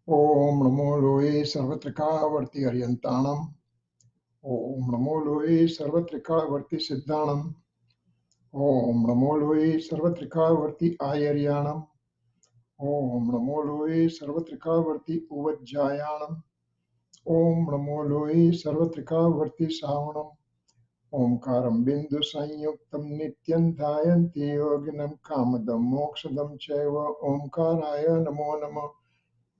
Om Namo Loe Sarvatrika Varti Aryantanam. Om Namo Loe Sarvatrika Varti Siddhanam. Om Namo Loe Sarvatrika Varti Ayaryanam. Om Namo Loe Sarvatrika Varti Uvajjayanam. Om Namo Loe Sarvatrika Varti Savanam. Omkaram Bindu Sanyuktam Nityan Dhayanti Yoginam Kamadam Mokshadam Chaiva Omkaraya Namo Namo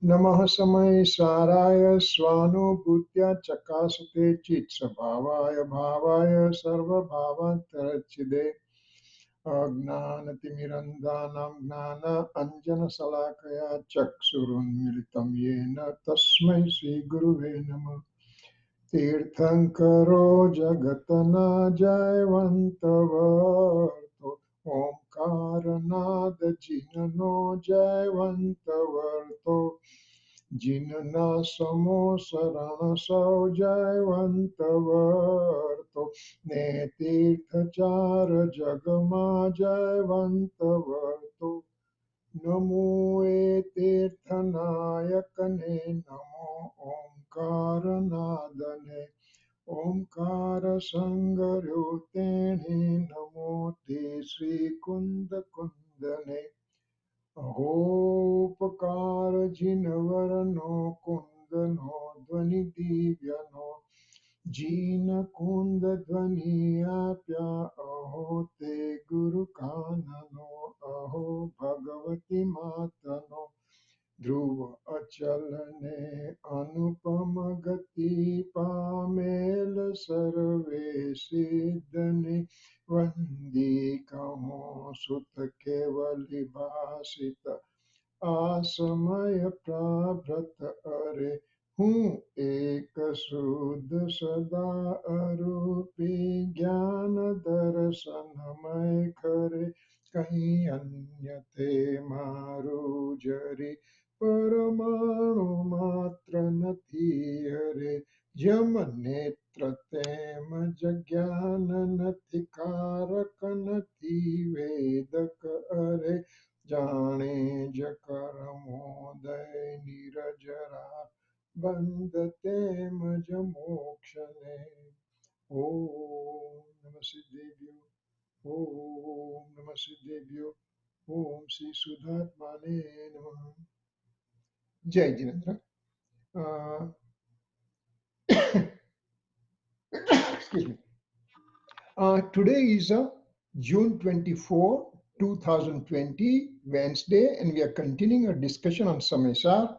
Namah Samaysaraya Swanubhutya Chakasate Chitsabhavaya Bhavaya Sarva Bhavantarachide Agnanatimirandanam Gnana Anjana Salakaya Chaksurun Militam Yena Tasmai Sri Guruve Namah Tirthankaro Jagatana Jaivantavarto Omkaranada Jinano Jaivantavarto Jinana Samo Sarana Sau Jaivantavarto Netirthachara Jagama Jaivantavarto Namo Etirthanayakane Namo Omkaranadane Omkara Sangarutene Namo Te Sri Kunda Kundane Ahopakara Jinavarano Kundano Dvani Divyano Jina Kunda Dvani Apya Aho Te Guru Kanano Aho Bhagavati Matano Dhruva Achalane Anupama Gati Pamela Sarve Siddhane Vandi Kamo Sutta Kevali Bhasita Asamaya Prabhrata Are हूँ एक शुद्ध सदा अरूपी ज्ञान दर्शनमय करे कहीं अन्य थे मारू जरी परमाणु मात्र નથી હરે જમ નેત્ર તેમ જજ્ઞાન નથી કારક નથી વેદક અરે જાણે જ કરમોદય નિરજરા बंदते मज मोक्षने ओम नमः सिद्धेभ्यो ओम नमः सिद्धेभ्यो ओम श्री सुधात्माने नमः जय Jinendra excuse me today is June 24 2020 Wednesday and we are continuing our discussion on Samaysar.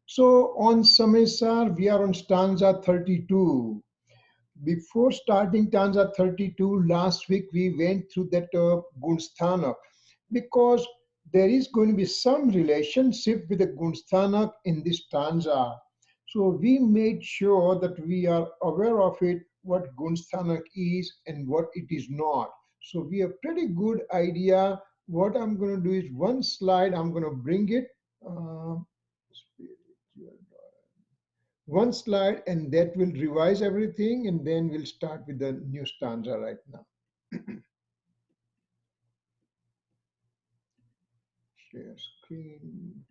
So on Samaysar, we are on stanza 32. Before starting stanza 32, last week we went through that Gunsthanak because there is going to be some relationship with the Gunsthanak in this stanza. So we made sure that we are aware of it, what Gunsthanak is and what it is not. So we have pretty good idea. What I'm going to do is one slide, I'm going to bring it. One slide and that will revise everything and then we'll start with the new stanza right now. Share screen.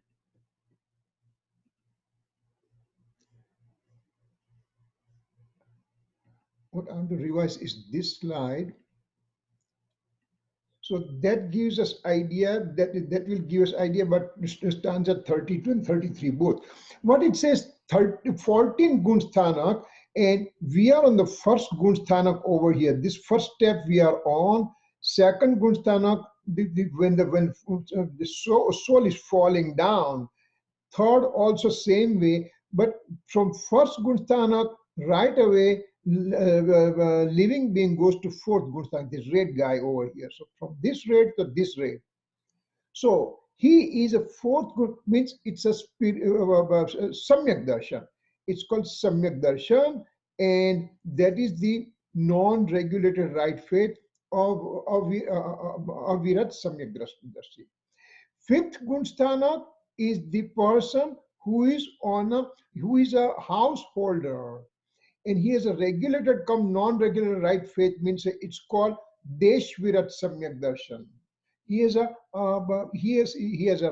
What I'm to revise is this slide. So that gives us idea, that will give us idea about stanza 32 and 33 both. What it says, 14 Gunsthanak, and we are on the first Gunsthanak over here. This first step we are on. Second Gunsthanak, when the soul is falling down. Third also same way, but from first Gunsthanak right away, living being goes to fourth Gunsthanak, this red guy over here. So from this red to this red. So he is a fourth group, means it's a Samyak Darshan. It's called Samyak Darshan, and that is the non-regulated right faith of Virat Samyak Darshi. Fifth Gunsthanak is the person who is a householder, and he has a regulated come non-regulated right faith, means it's called Deshvirat Samyak Darshan. He has a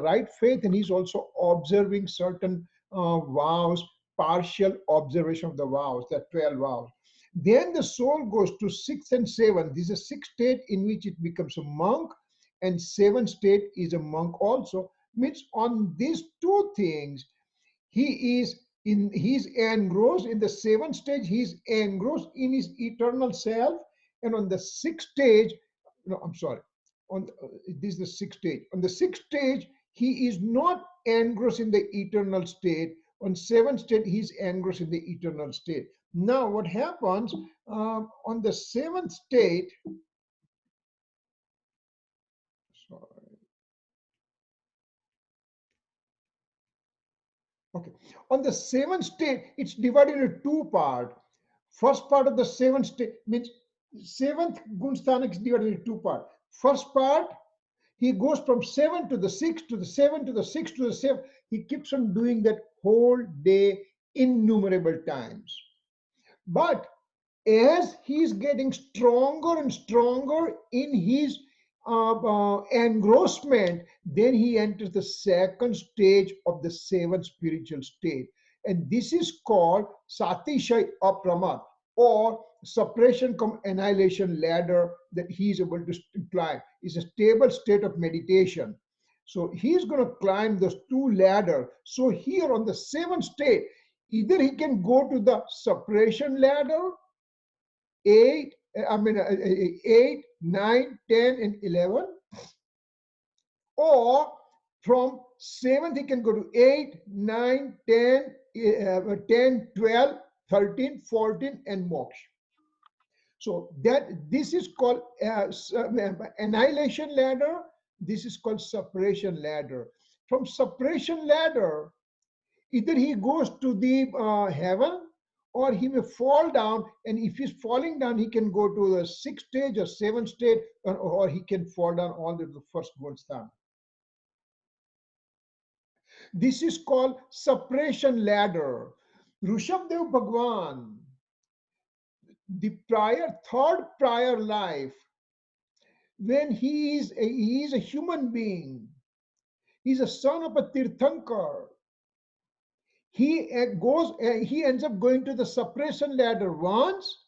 right faith, and he's also observing certain vows, partial observation of the vows, the 12 vows. Then the soul goes to 6 and 7. This is a 6th state in which it becomes a monk, and 7th state is a monk also. Means on these two things, he's engrossed in the 7th stage, he's engrossed in his eternal self, and on the 6th stage, no, I'm sorry, on this is the 6th stage. On the 6th stage, he is not engrossed in the eternal state. On 7th state, he's engrossed in the eternal state. Now, what happens on the 7th state? Sorry. Okay. On the 7th state, it's divided into two parts. First part of the 7th state means 7th Gunsthanak is divided into two parts. First part, he goes from 7 to the 6 to the 7 to the 6 to the 7. He keeps on doing that whole day innumerable times. But as he is getting stronger and stronger in his engrossment, then he enters the 2nd stage of the 7th spiritual state. And this is called Satishay Apramad, or suppression cum annihilation ladder that he is able to climb. It's a stable state of meditation. So he's going to climb those two ladders. So here on the 7th state, either he can go to the suppression ladder, 8, 9, 10, and 11, or from 7th he can go to 8, 9, 10, 10, 12, 13, 14, and moksha. So this is called annihilation ladder. This is called separation ladder. From separation ladder, either he goes to the heaven, or he may fall down, and if he's falling down, he can go to the 6th stage or 7th stage, or he can fall down all the way to the first Gosalia. This is called separation ladder. Rishabdev Bhagwan, the third prior life, when he is a human being, he's a son of a Tirthankar. He ends up going to the suppression ladder once,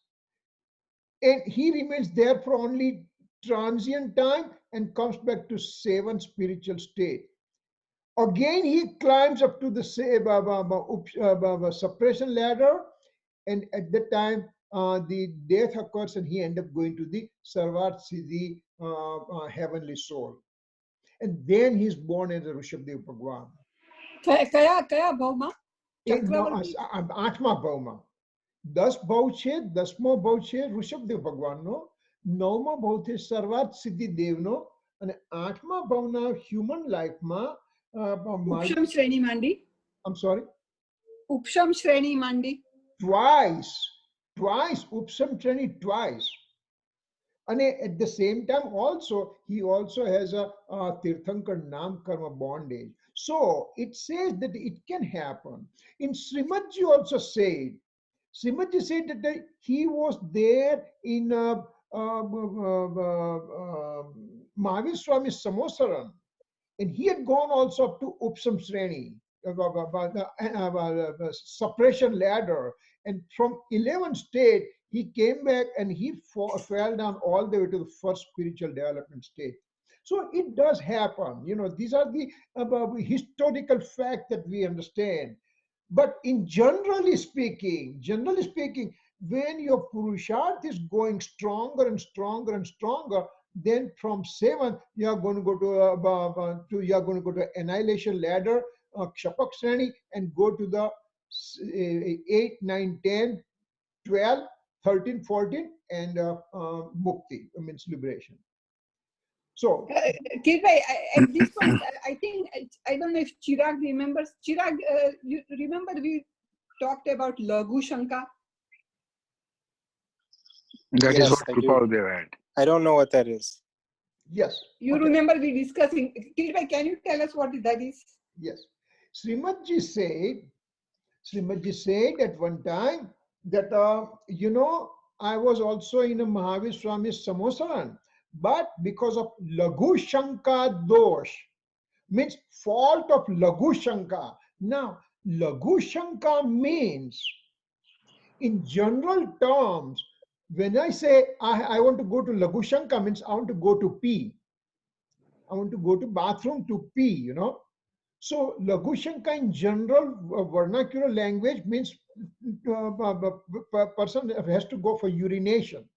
and he remains there for only transient time and comes back to 7th spiritual state. Again, he climbs up to the suppression ladder, and at that time, the death occurs, and he ends up going to the Sarvat Siddhi heavenly soul. And then he's born as a Rishabdev Bhagwan. Kaya Bhauma? આઠમા ભાવમાં 10 ભાવ છે, 10મો ભાવ છે ઋષભદેવ ભગવાનનો, 9મા ભાવ છે સર્વાત સિદ્ધિ દેવનો, અને 8મા ભાવના હ્યુમન લાઈફમાં ઉપશમ શ્રેણી માંડી. I'm sorry, ઉપશમ શ્રેણી માંડી. twice ઉપશમ શ્રેણી twice. And at the same time also, he also has a Tirthankar Nam Karma bondage. So it says that it can happen. In Srimadji also said, Srimadji said that he was there in Mahavir Swami Samaysar, and he had gone also up to Upsam Sreni, suppression ladder, and from 11th state, he came back and he fell down all the way to the first spiritual development state. So it does happen. These are the historical facts that we understand. But in generally speaking, when your Purusharth is going stronger and stronger and stronger, then from 7, you are going to go to annihilation ladder, Kshapak Sreni, and go to the 8, 9, 10, 12, 13, 14, and mukti, means liberation. So, Kirit, at this point, I think, I don't know if Chirag remembers. Chirag, you remember we talked about Laghu Shanka? That Yes, is what I do. Kripadev had. I don't know what that is. yes. You Okay. remember we discussing. Kirit, can you tell us what that is? Yes. Srimadji said at one time that, I was also in a Mahavir Swami Samosaran, but because of Laghu Shanka dosh, means fault of Laghu Shanka. Now, Laghu Shanka means, in general terms, when I say I want to go to Laghu Shanka, means I want to go to pee. I want to go to bathroom to pee. So Laghu Shanka in general vernacular language means person has to go for urination.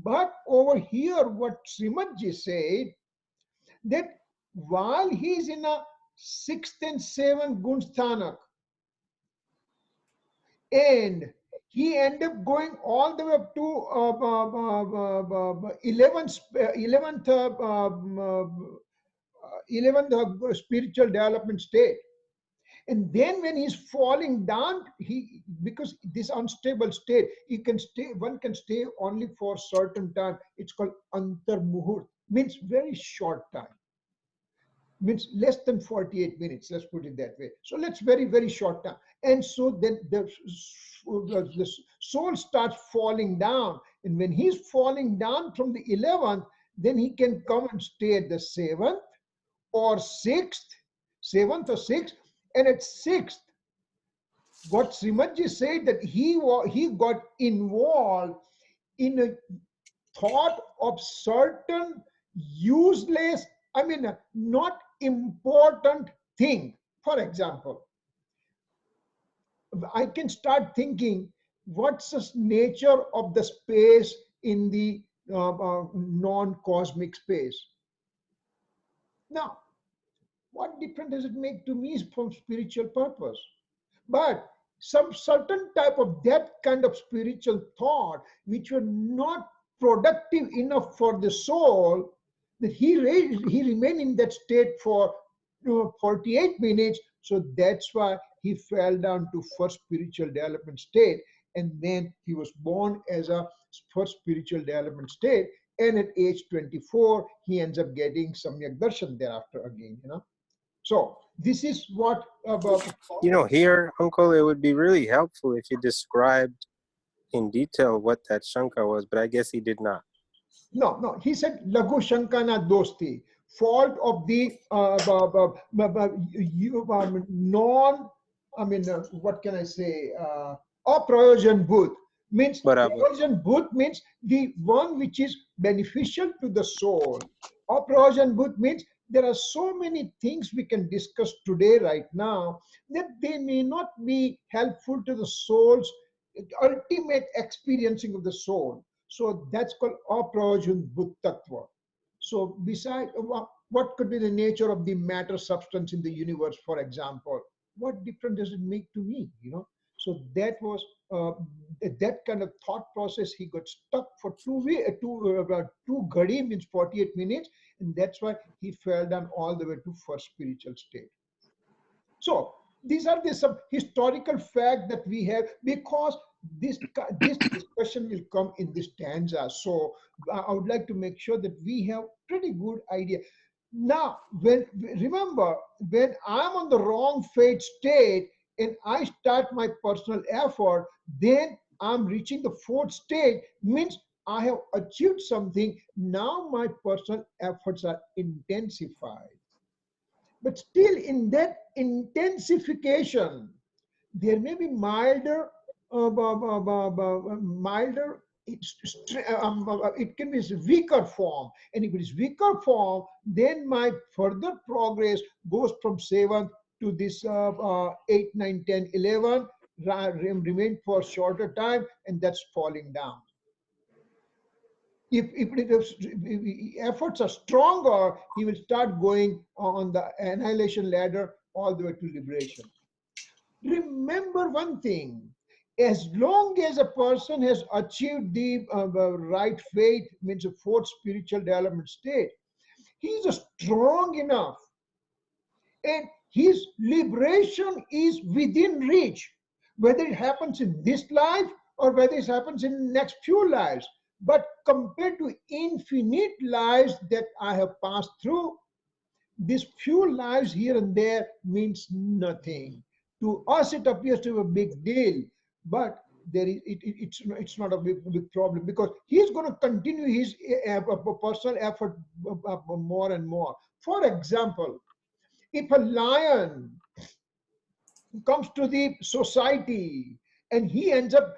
But over here, what Srimadji said, that while he is in a sixth and seventh Gunsthanak, and he ended up going all the way up to 11th, 11th spiritual development state. And then when he's falling down, he, because this unstable state, one can stay only for certain time. It's called antar muhurt, means very short time, means less than 48 minutes, let's put it that way. So let's very, very short time. And so then the soul starts falling down. And when he's falling down from the 11th, then he can come and stay at the 7th or 6th, 7th or 6th. And at 6th, what Srimadji said, that he got involved in a thought of certain useless, I mean, not important thing. For example, I can start thinking, what's the nature of the space in the non-cosmic space? Now, what difference does it make to me from spiritual purpose? But some certain type of that kind of spiritual thought which were not productive enough for the soul, that he remained in that state for 48 minutes. So that's why he fell down to first spiritual development state, and then he was born as a first spiritual development state, and at age 24 he ends up getting samyak darshan thereafter again. So this is what about. Here, Uncle, it would be really helpful if you described in detail what that Shanka was, but I guess he did not. No. He said Laghu Shankana Dosti, fault of the non. I mean, what can I say? Aprayojan Bhut means Prayojan Bhut means the one which is beneficial to the soul. Aprayojan Bhut means there are so many things we can discuss today, right now, that they may not be helpful to the soul's ultimate experiencing of the soul. So that's called aprayojan bhuttattva. So beside what could be the nature of the matter substance in the universe, for example, what difference does it make to me? So that was that kind of thought process. He got stuck for two ghadi means 48 minutes, and that's why he fell down all the way to first spiritual state. So these are some historical fact that we have, because this discussion will come in this stanza. So I would like to make sure that we have pretty good idea. Now, remember, when I'm on the wrong fate state and I start my personal effort, then I'm reaching the fourth state, means I have achieved something. Now my personal efforts are intensified. But still, in that intensification, there may be milder. It can be weaker form, and if it is weaker form, then my further progress goes from 7th to this 8, 9, 10, 11, remain for shorter time, and that's falling down. If efforts are stronger, he will start going on the annihilation ladder all the way to liberation. Remember one thing, as long as a person has achieved the right faith, means a fourth spiritual development state, he is strong enough, and his liberation is within reach, whether it happens in this life or whether it happens in the next few lives. But compared to infinite lives that I have passed through, these few lives here and there means nothing. To us, it appears to be a big deal, but it's not a big problem, because he's going to continue his personal effort more and more. For example, if a lion comes to the society, and he ends up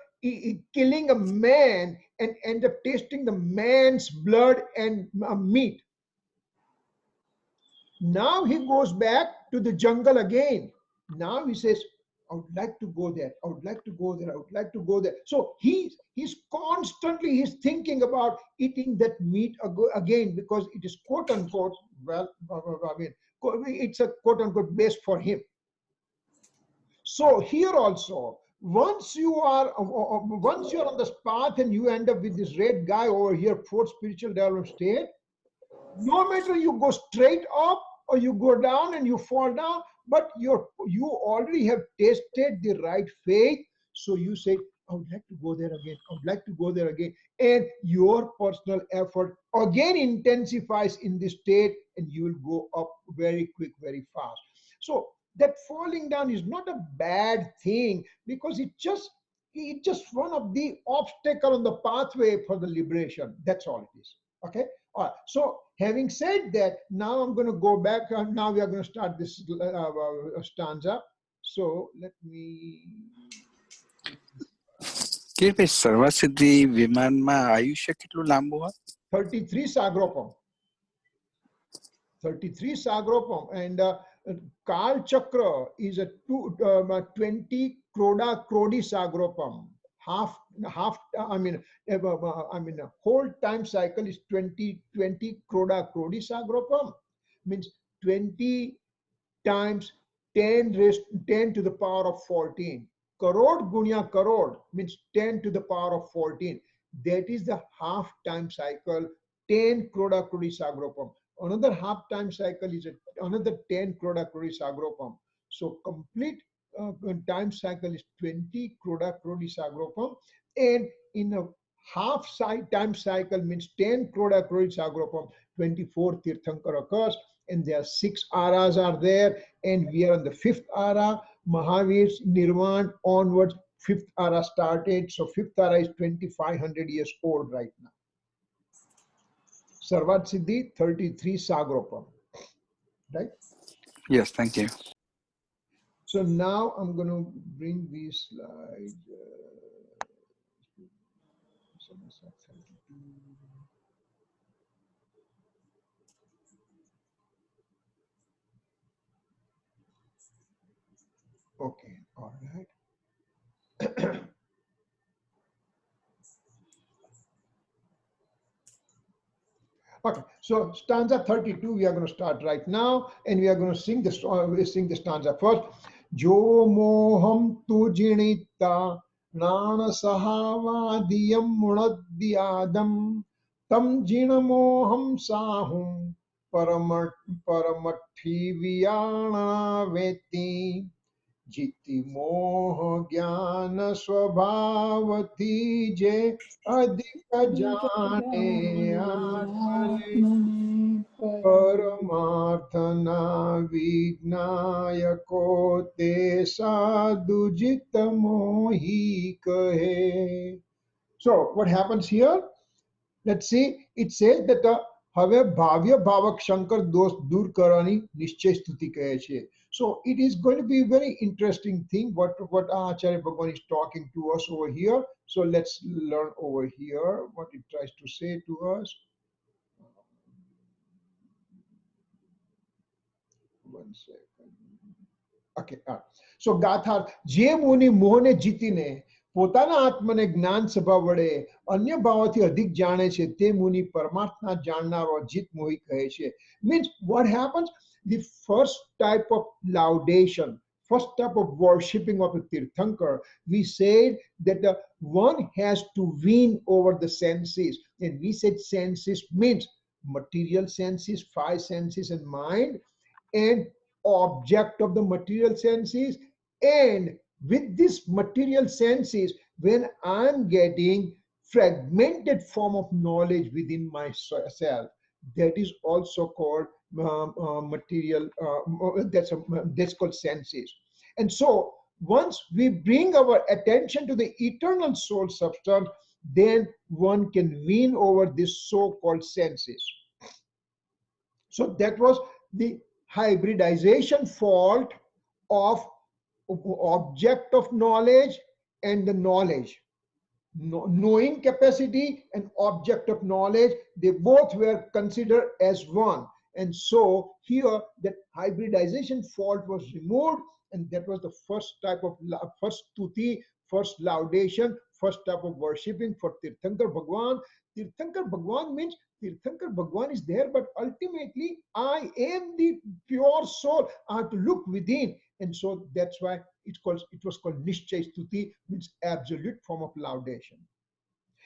killing a man and end up tasting the man's blood and meat. Now he goes back to the jungle again. Now he says, I would like to go there. I would like to go there. I would like to go there. So he's constantly he's thinking about eating that meat again, because it is quote unquote, well, I mean, it's a quote unquote best for him. So here also, once you are once you're on this path and you end up with this red guy over here, fourth spiritual development state, no matter you go straight up or you go down and you fall down, but you already have tasted the right faith. So you say, I would like to go there again. I would like to go there again. And your personal effort again intensifies in this state, and you will go up very quick, very fast. So that falling down is not a bad thing, because it's just one of the obstacle on the pathway for the liberation. That's all it is. Okay. All right. So having said that, now I'm going to go back. Now we are going to start this stanza. So let me. Kirit, સર્વસિદ્ધિ વિમાનમાં આયુષ્ય કેટલું લાંબુ હોય? 33 sagropam. 33 sagropam, and Kal Chakra is a 20 Krodi sagropam. Half, I mean, a whole time cycle is 20 Krodi sagropam, means 20 times 10 to the power of 14. Karod gunya karod means 10 to the power of 14. That is the half time cycle, 10 Krodi sagropam. Another half time cycle is another 10 Krodi sagropam. So complete time cycle is 20 Krodi sagropam, and in a half time cycle means 10 Krodi sagropam, 24 Tirthankar occurs, and there are 6 aras are there, and we are on the 5th ara. Mahavir's Nirvan onwards, 5th ara started, so 5th ara is 2500 years old right now. Sarvat Siddhi 33 sagropam, right? Yes, thank you. So now I'm going to bring these slides. Okay, all right. Okay, so stanza 32 we are going to start right now, and we are going to sing the stanza first. Jo moham tu jinita nana sahavadiyam munadyadam tam jinamoham sahum paramathi viyana veti jiti moh ज्ञान स्वभाव थीजे अधिक जाने आत्मने परमार्थना विज्ञायको ते साधु जित मोहि कहे. So what happens here? Let's see. It says that હવે ભાવ્ય ભાવક શંકર દોષ દૂર કરવાની નિશ્ચય સ્તુતિ કહે છે. So it is going to be a very interesting thing what Acharya Bhagwan is talking to us over here. So let's learn over here what it tries to say to us. One second. Okay. So ગાથા જે મુનિ મોહને જીતીને પોતાના આત્મને જ્ઞાન સભા વડે અન્ય ભાવોથી अधिक જાણે છે તે મુનિ પરમાત્મા જાણનારો જીત મોહી કહે છે. Means what happens? The first type of laudation, first type of worshipping of a Tirthankar, we said that one has to win over the senses. And we said senses means material senses, 5 senses and mind, and object of the material senses. And with this material senses, when I'm getting fragmented form of knowledge within myself, that is also called material, that's called senses. And so once we bring our attention to the eternal soul substance, then one can win over this so-called senses. So that was the hybridization fault of object of knowledge and the knowledge. Knowing capacity and object of knowledge, they both were considered as one. And so here that hybridization fault was removed, and that was the first type of first stuti, first laudation, first type of worshipping for Tirthankar Bhagwan. Tirthankar Bhagwan means Tirthankar Bhagwan is there, but ultimately I am the pure soul. I have to look within, and so that's why it was called Nishchay Stuti, means absolute form of laudation.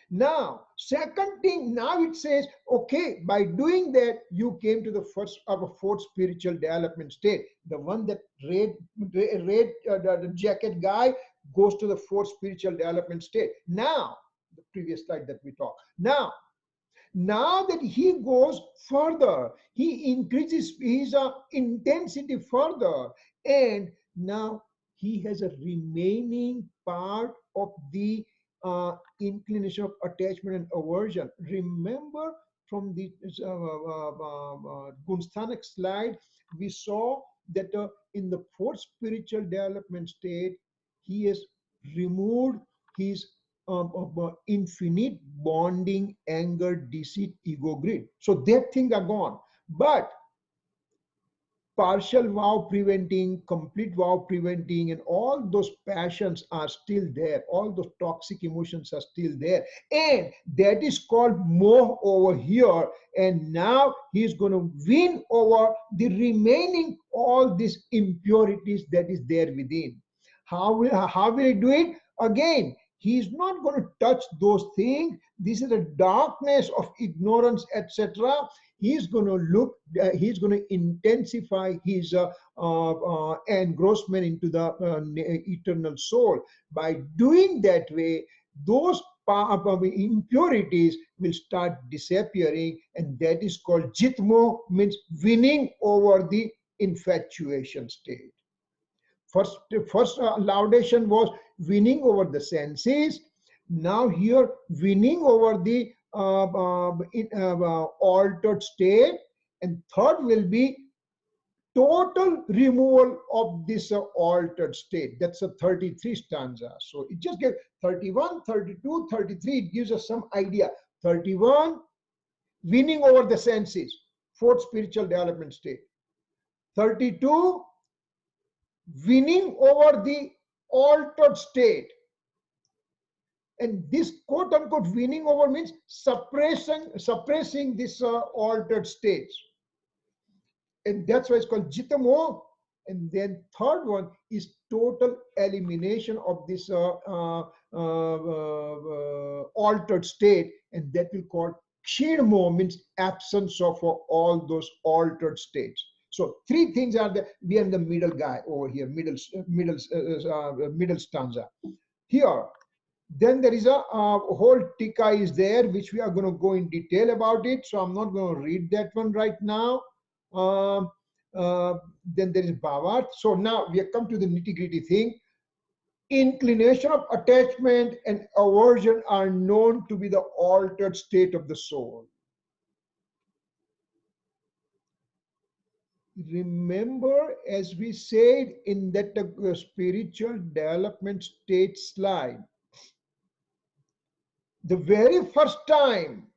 Now, second thing, now it says, okay, by doing that, you came to the first of a fourth spiritual development state. The one that the jacket guy goes to the fourth spiritual development state. Now, the previous slide that we talked. Now that he goes further, he increases his intensity further, and now he has a remaining part of the inclination of attachment and aversion. Remember from the Gunsthanak slide, we saw that in the fourth spiritual development state, he has removed his infinite bonding, anger, deceit, ego, greed. So that things are gone. But partial vow preventing, complete vow preventing, and all those passions are still there. All those toxic emotions are still there. And that is called moh over here. And now he's going to win over the remaining all these impurities that is there within. How will he do it? Again, he is not going to touch those things. This is a darkness of ignorance, etc. He's going to look, he's going to intensify his engrossment into the eternal soul. By doing that way, those impurities will start disappearing, and that is called jitmo, means winning over the infatuation state. First laudation was winning over the senses. Now here, winning over the altered state. And third will be total removal of this altered state. That's a 33 stanza. So it just gives 31, 32, 33. It gives us some idea. 31, winning over the senses, fourth spiritual development state. 32, winning over the altered state. And this quote unquote winning over means suppressing this altered states. And that's why it's called jitamo. And then third one is total elimination of this altered state, and that will call kshirmo, means absence of all those altered states. So three things are there. We are the middle guy over here, middle stanza. Here, then there is a whole tika is there, which we are going to go in detail about it. So I'm not going to read that one right now. Then there is bhavat. So now we have come to the nitty-gritty thing. Inclination of attachment and aversion are known to be the altered state of the soul. Remember, as we said in that spiritual development state slide, the very first time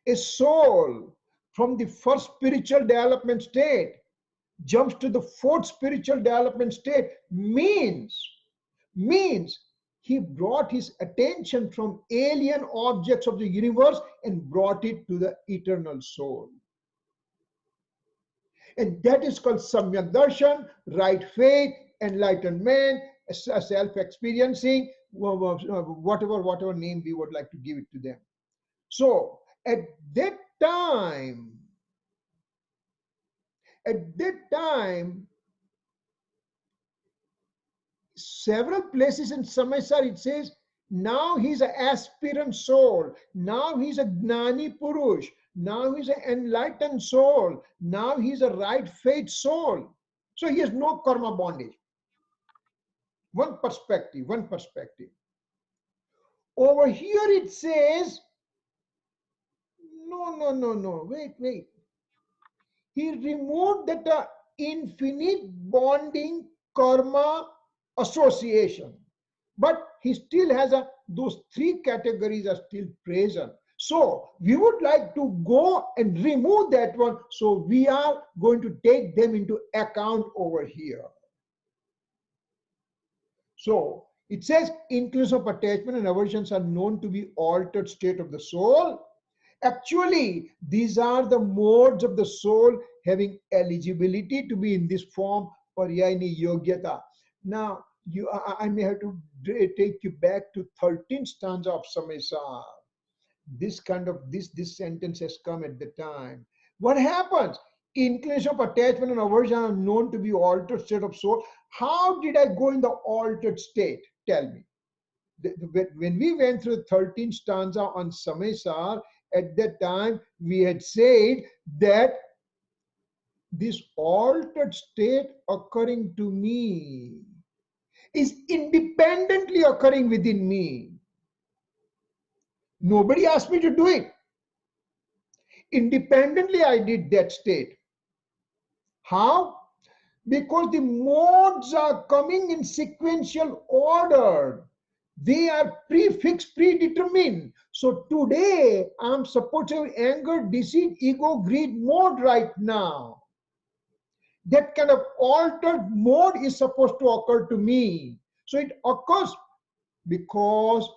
a soul from the first spiritual development state jumps to the fourth spiritual development state means he brought his attention from alien objects of the universe and brought it to the eternal soul. And that is called Samyak Darshan, right faith, enlightenment, self-experiencing, whatever name we would like to give it to them. So at that time, several places in Samaysar it says, now he's an aspirant soul, now he's a Gnani Purush, now he's an enlightened soul, now he's a right faith soul. So he has no karma bondage. One perspective. Over here it says, no, wait. He removed that infinite bonding karma association. But he still has those three categories are still present. So we would like to go and remove that one. So we are going to take them into account over here. So it says inclusion of attachment and aversions are known to be altered state of the soul. Actually, these are the modes of the soul having eligibility to be in this form, paryayini yogyata. Now, I may have to take you back to 13th stanza of Samaysar. This sentence has come at the time. What happens? Inclination of attachment and aversion are known to be altered state of soul. How did I go in the altered state? Tell me. When we went through the 13th stanza on Samaysar, at that time we had said that this altered state occurring to me is independently occurring within me. Nobody asked me to do it. Independently I did that state. How? Because the modes are coming in sequential order. They are prefixed, predetermined. So today I'm supposed to have anger, deceit, ego, greed mode right now. That kind of altered mode is supposed to occur to me. So it occurs because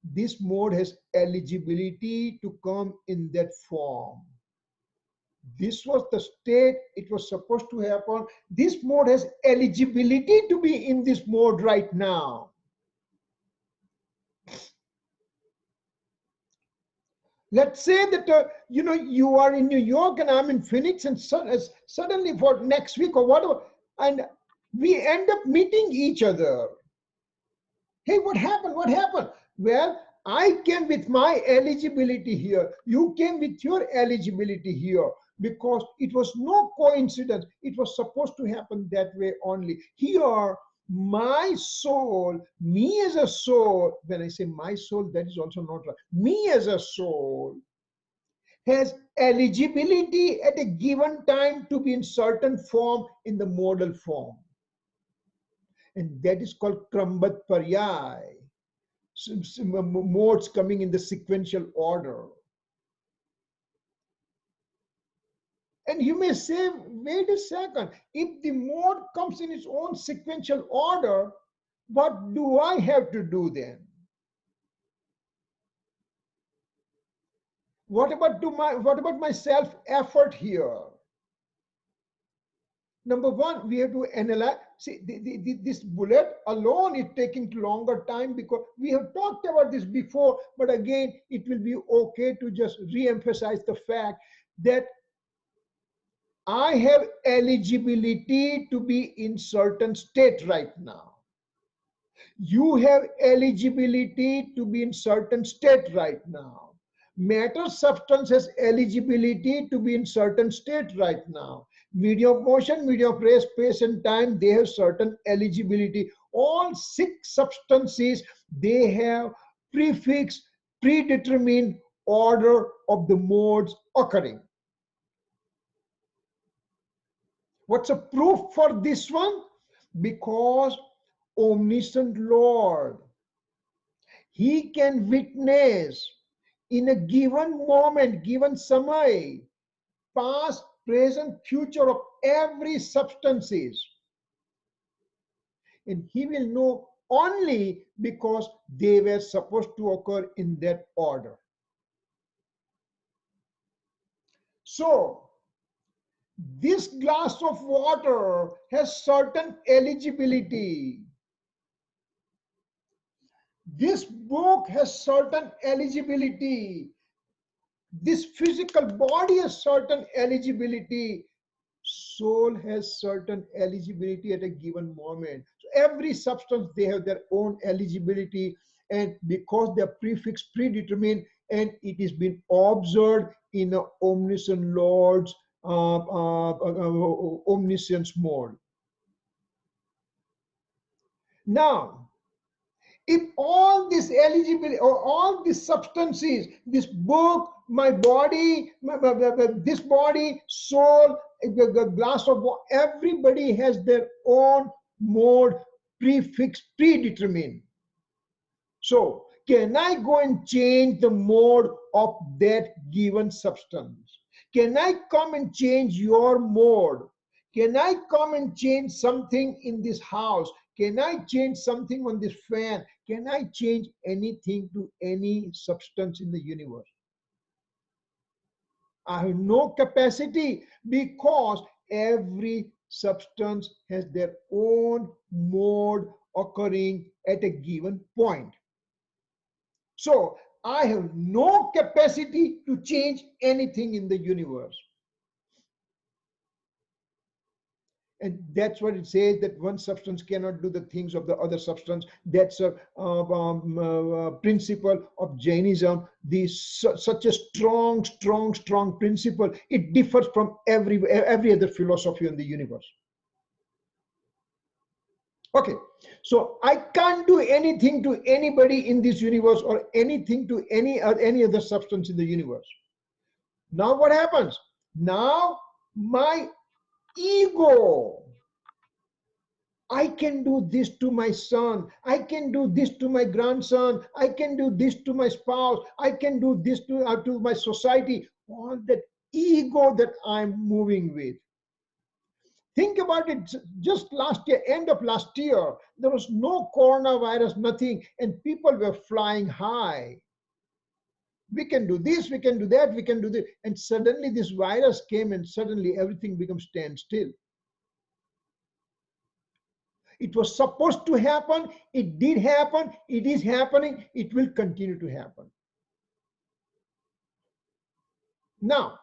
this mode has eligibility to come in that form. This was the state it was supposed to happen. This mode has eligibility to be in this mode right now. Let's say that you are in New York and I'm in Phoenix, and suddenly for next week or whatever, and we end up meeting each other. Hey, what happened? What happened? Well, I came with my eligibility here. You came with your eligibility here, because it was no coincidence. It was supposed to happen that way only. Here, my soul, me as a soul, when I say my soul, that is also not right. Me as a soul has eligibility at a given time to be in certain form, in the modal form. And that is called Krambat Paryay. Modes coming in the sequential order. And you may say, wait a second, if the mode comes in its own sequential order, what do I have to do then? What about my self-effort here? Number one, we have to analyze. See, this bullet alone is taking longer time, because we have talked about this before, but again, it will be okay to just re-emphasize the fact that I have eligibility to be in certain state right now. You have eligibility to be in certain state right now. Matter substance has eligibility to be in certain state right now. Medium of motion, medium of rest, space and time, they have certain eligibility. All 6 substances, they have prefix, predetermined order of the modes occurring. What's a proof for this one? Because omniscient Lord, he can witness in a given moment, given samay, past, present, future of every substances. And he will know only because they were supposed to occur in that order. So, this glass of water has certain eligibility. This book has certain eligibility. This physical body has certain eligibility. Soul has certain eligibility at a given moment. So every substance, they have their own eligibility, and because they are prefixed, predetermined, and it is been observed in an omniscient Lord's omniscience mode. Now, if all this eligibility or all these substances, this book, my body, this body, soul, the glass of water, everybody has their own mode prefixed, predetermined. So, can I go and change the mode of that given substance? Can I come and change your mode? Can I come and change something in this house? Can I change something on this fan? Can I change anything to any substance in the universe? I have no capacity, because every substance has their own mode occurring at a given point. So I have no capacity to change anything in the universe. And that's what it says, that one substance cannot do the things of the other substance. That's a principle of Jainism. Such a strong principle. It differs from every other philosophy in the universe. Okay, so I can't do anything to anybody in this universe, or anything to any other substance in the universe. Now what happens? Now my ego, I can do this to my son, I can do this to my grandson, I can do this to my spouse, I can do this to my society. All that ego that I'm moving with. Think about it. Just last year, end of last year, there was no coronavirus, nothing, and people were flying high. We can do this, we can do that, we can do this. And suddenly this virus came, and suddenly everything becomes standstill. It was supposed to happen, it did happen, it is happening, it will continue to happen. Now,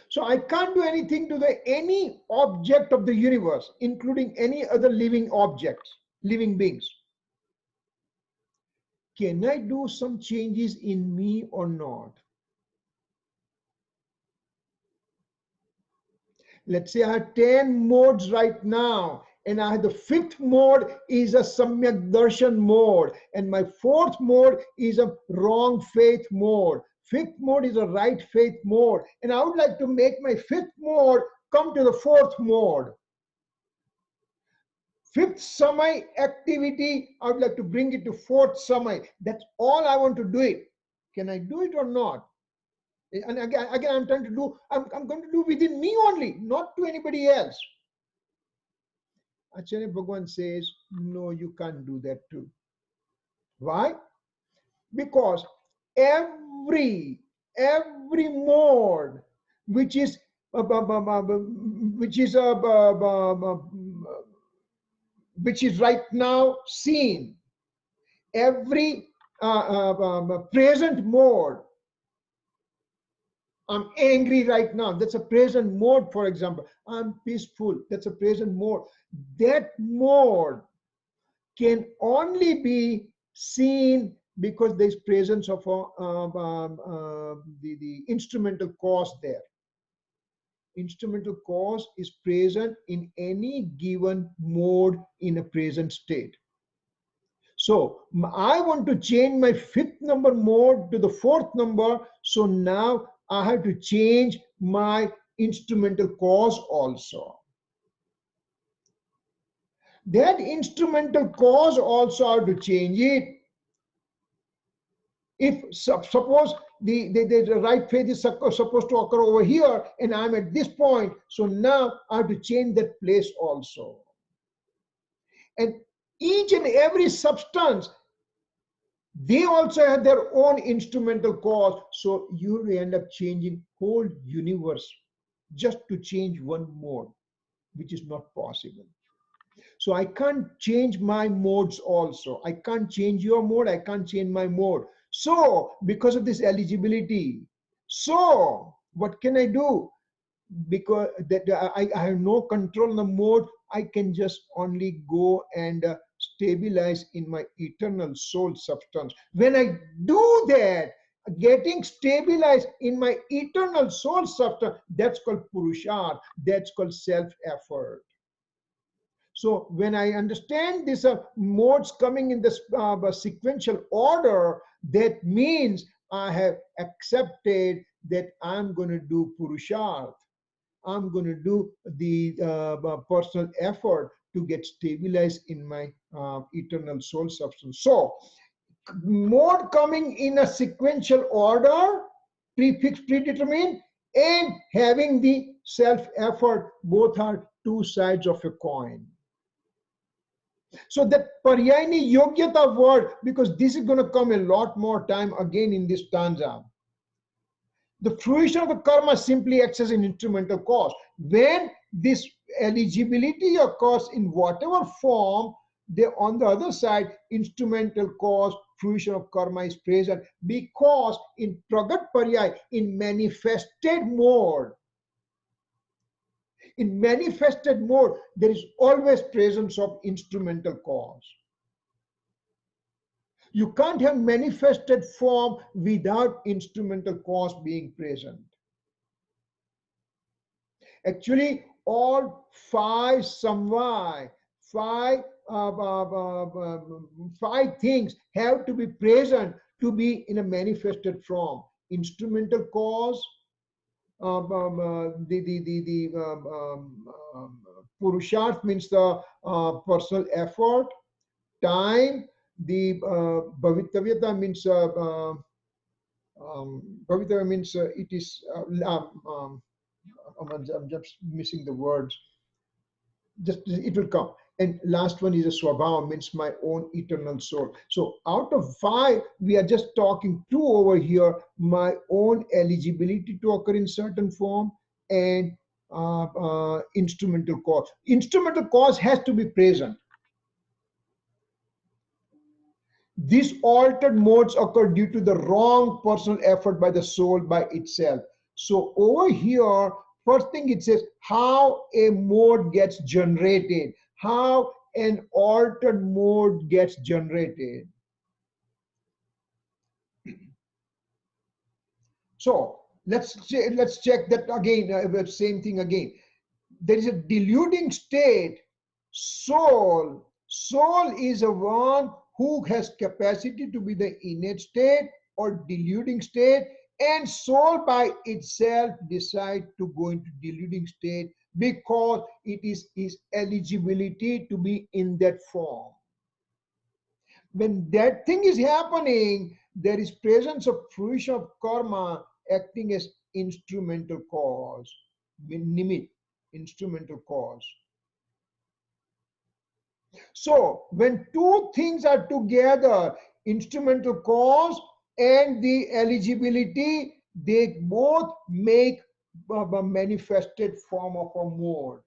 so I can't do anything to any object of the universe, including any other living objects, living beings. Can I do some changes in me or not? Let's say I have 10 modes right now, and I have the fifth mode is a Samyak Darshan mode, and my fourth mode is a wrong faith mode. Fifth mode is a right faith mode, and I would like to make my fifth mode come to the fourth mode. Fifth Samay activity, I would like to bring it to fourth Samay. That's all I want to do it. Can I do it or not? And again I'm trying to do, I'm going to do within me only, not to anybody else. Acharya Bhagwan says, no, you can't do that too. Why? Because every mode which is right now seen, every present mode. I'm angry right now, that's a present mode, for example. I'm peaceful, that's a present mode. That mode can only be seen because there's presence of the instrumental cause there. Instrumental cause is present in any given mode in a present state. So I want to change my fifth number mode to the fourth number, so now I have to change my instrumental cause also. That instrumental cause also I have to change it. If suppose the right faith is supposed to occur over here, and I'm at this point, so now I have to change that place also. And each and every substance, they also have their own instrumental cause. So you will end up changing whole universe just to change one mode, which is not possible. So I can't change my modes also. I can't change your mode, I can't change my mode. So because of this eligibility, so what can I do? Because I have no control on the mode, I can just only go and stabilize in my eternal soul substance. When I do that, getting stabilized in my eternal soul substance, that's called Purusharth, that's called self-effort. So when I understand these modes coming in this sequential order, that means I have accepted that I'm going to do Purusharth. I'm going to do the personal effort to get stabilized in my eternal soul substance. So, mode coming in a sequential order, prefix predetermined, and having the self-effort, both are two sides of a coin. So that paryayini yogyata word, because this is going to come a lot more time again in this stanza. The fruition of the karma simply acts as an instrumental cause. When this eligibility occurs in whatever form, on the other side, instrumental cause, fruition of karma is present, because in pragat paryay, in manifested mode, there is always presence of instrumental cause. You can't have manifested form without instrumental cause being present. Actually, all five samvai, five things have to be present to be in a manifested form. Instrumental cause, purusharth means the personal effort, time, the bhavittavyata means it is I'm just missing the words. Just it will come. And last one is a swabhava, means my own eternal soul. So out of five, we are just talking two over here, my own eligibility to occur in certain form and instrumental cause. Instrumental cause has to be present. These altered modes occur due to the wrong personal effort by the soul by itself. So over here, first thing it says how a mode gets generated, how an altered mode gets generated. So let's check that again, same thing again. There is a deluding state, soul. Soul is a one who has capacity to be the innate state or deluding state, and soul by itself decide to go into deluding state because it is his eligibility to be in that form. When that thing is happening, there is presence of fruition of karma acting as instrumental cause, nimit, instrumental cause. So when two things are together, instrumental cause and the eligibility, they both make a manifested form of a mode.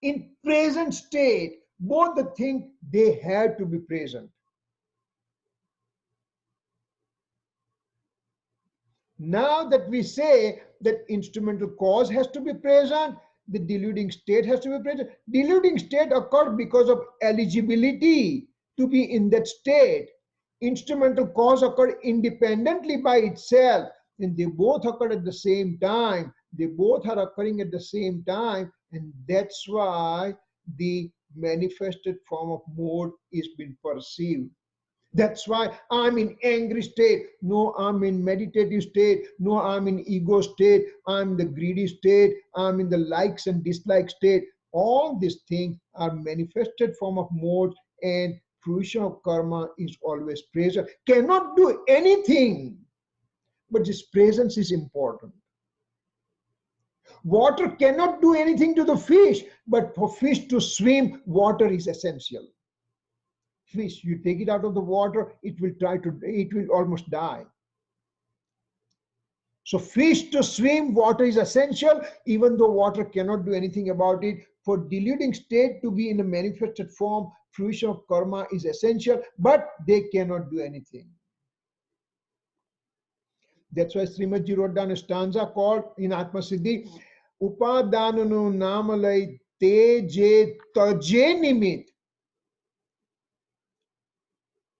In present state, both the things, they have to be present. Now that we say that instrumental cause has to be present, the deluding state has to be present. Deluding state occurred because of eligibility to be in that state. Instrumental cause occurred independently by itself, and they both occurred at the same time. They both are occurring at the same time, and that's why the manifested form of mode is being perceived. That's why I'm in angry state. No, I'm in meditative state. No, I'm in ego state. I'm in the greedy state. I'm in the likes and dislikes state. All these things are manifested form of mode, and fruition of karma is always present. Cannot do anything, but this presence is important. Water cannot do anything to the fish, but for fish to swim, water is essential. Fish, you take it out of the water, it will almost die. So fish to swim, water is essential, even though water cannot do anything about it. For deluding state to be in a manifested form, fruition of karma is essential, but they cannot do anything. That's why Srimadji wrote down a stanza called in Atma Siddhi, Upadananu namalai teje taje nimit.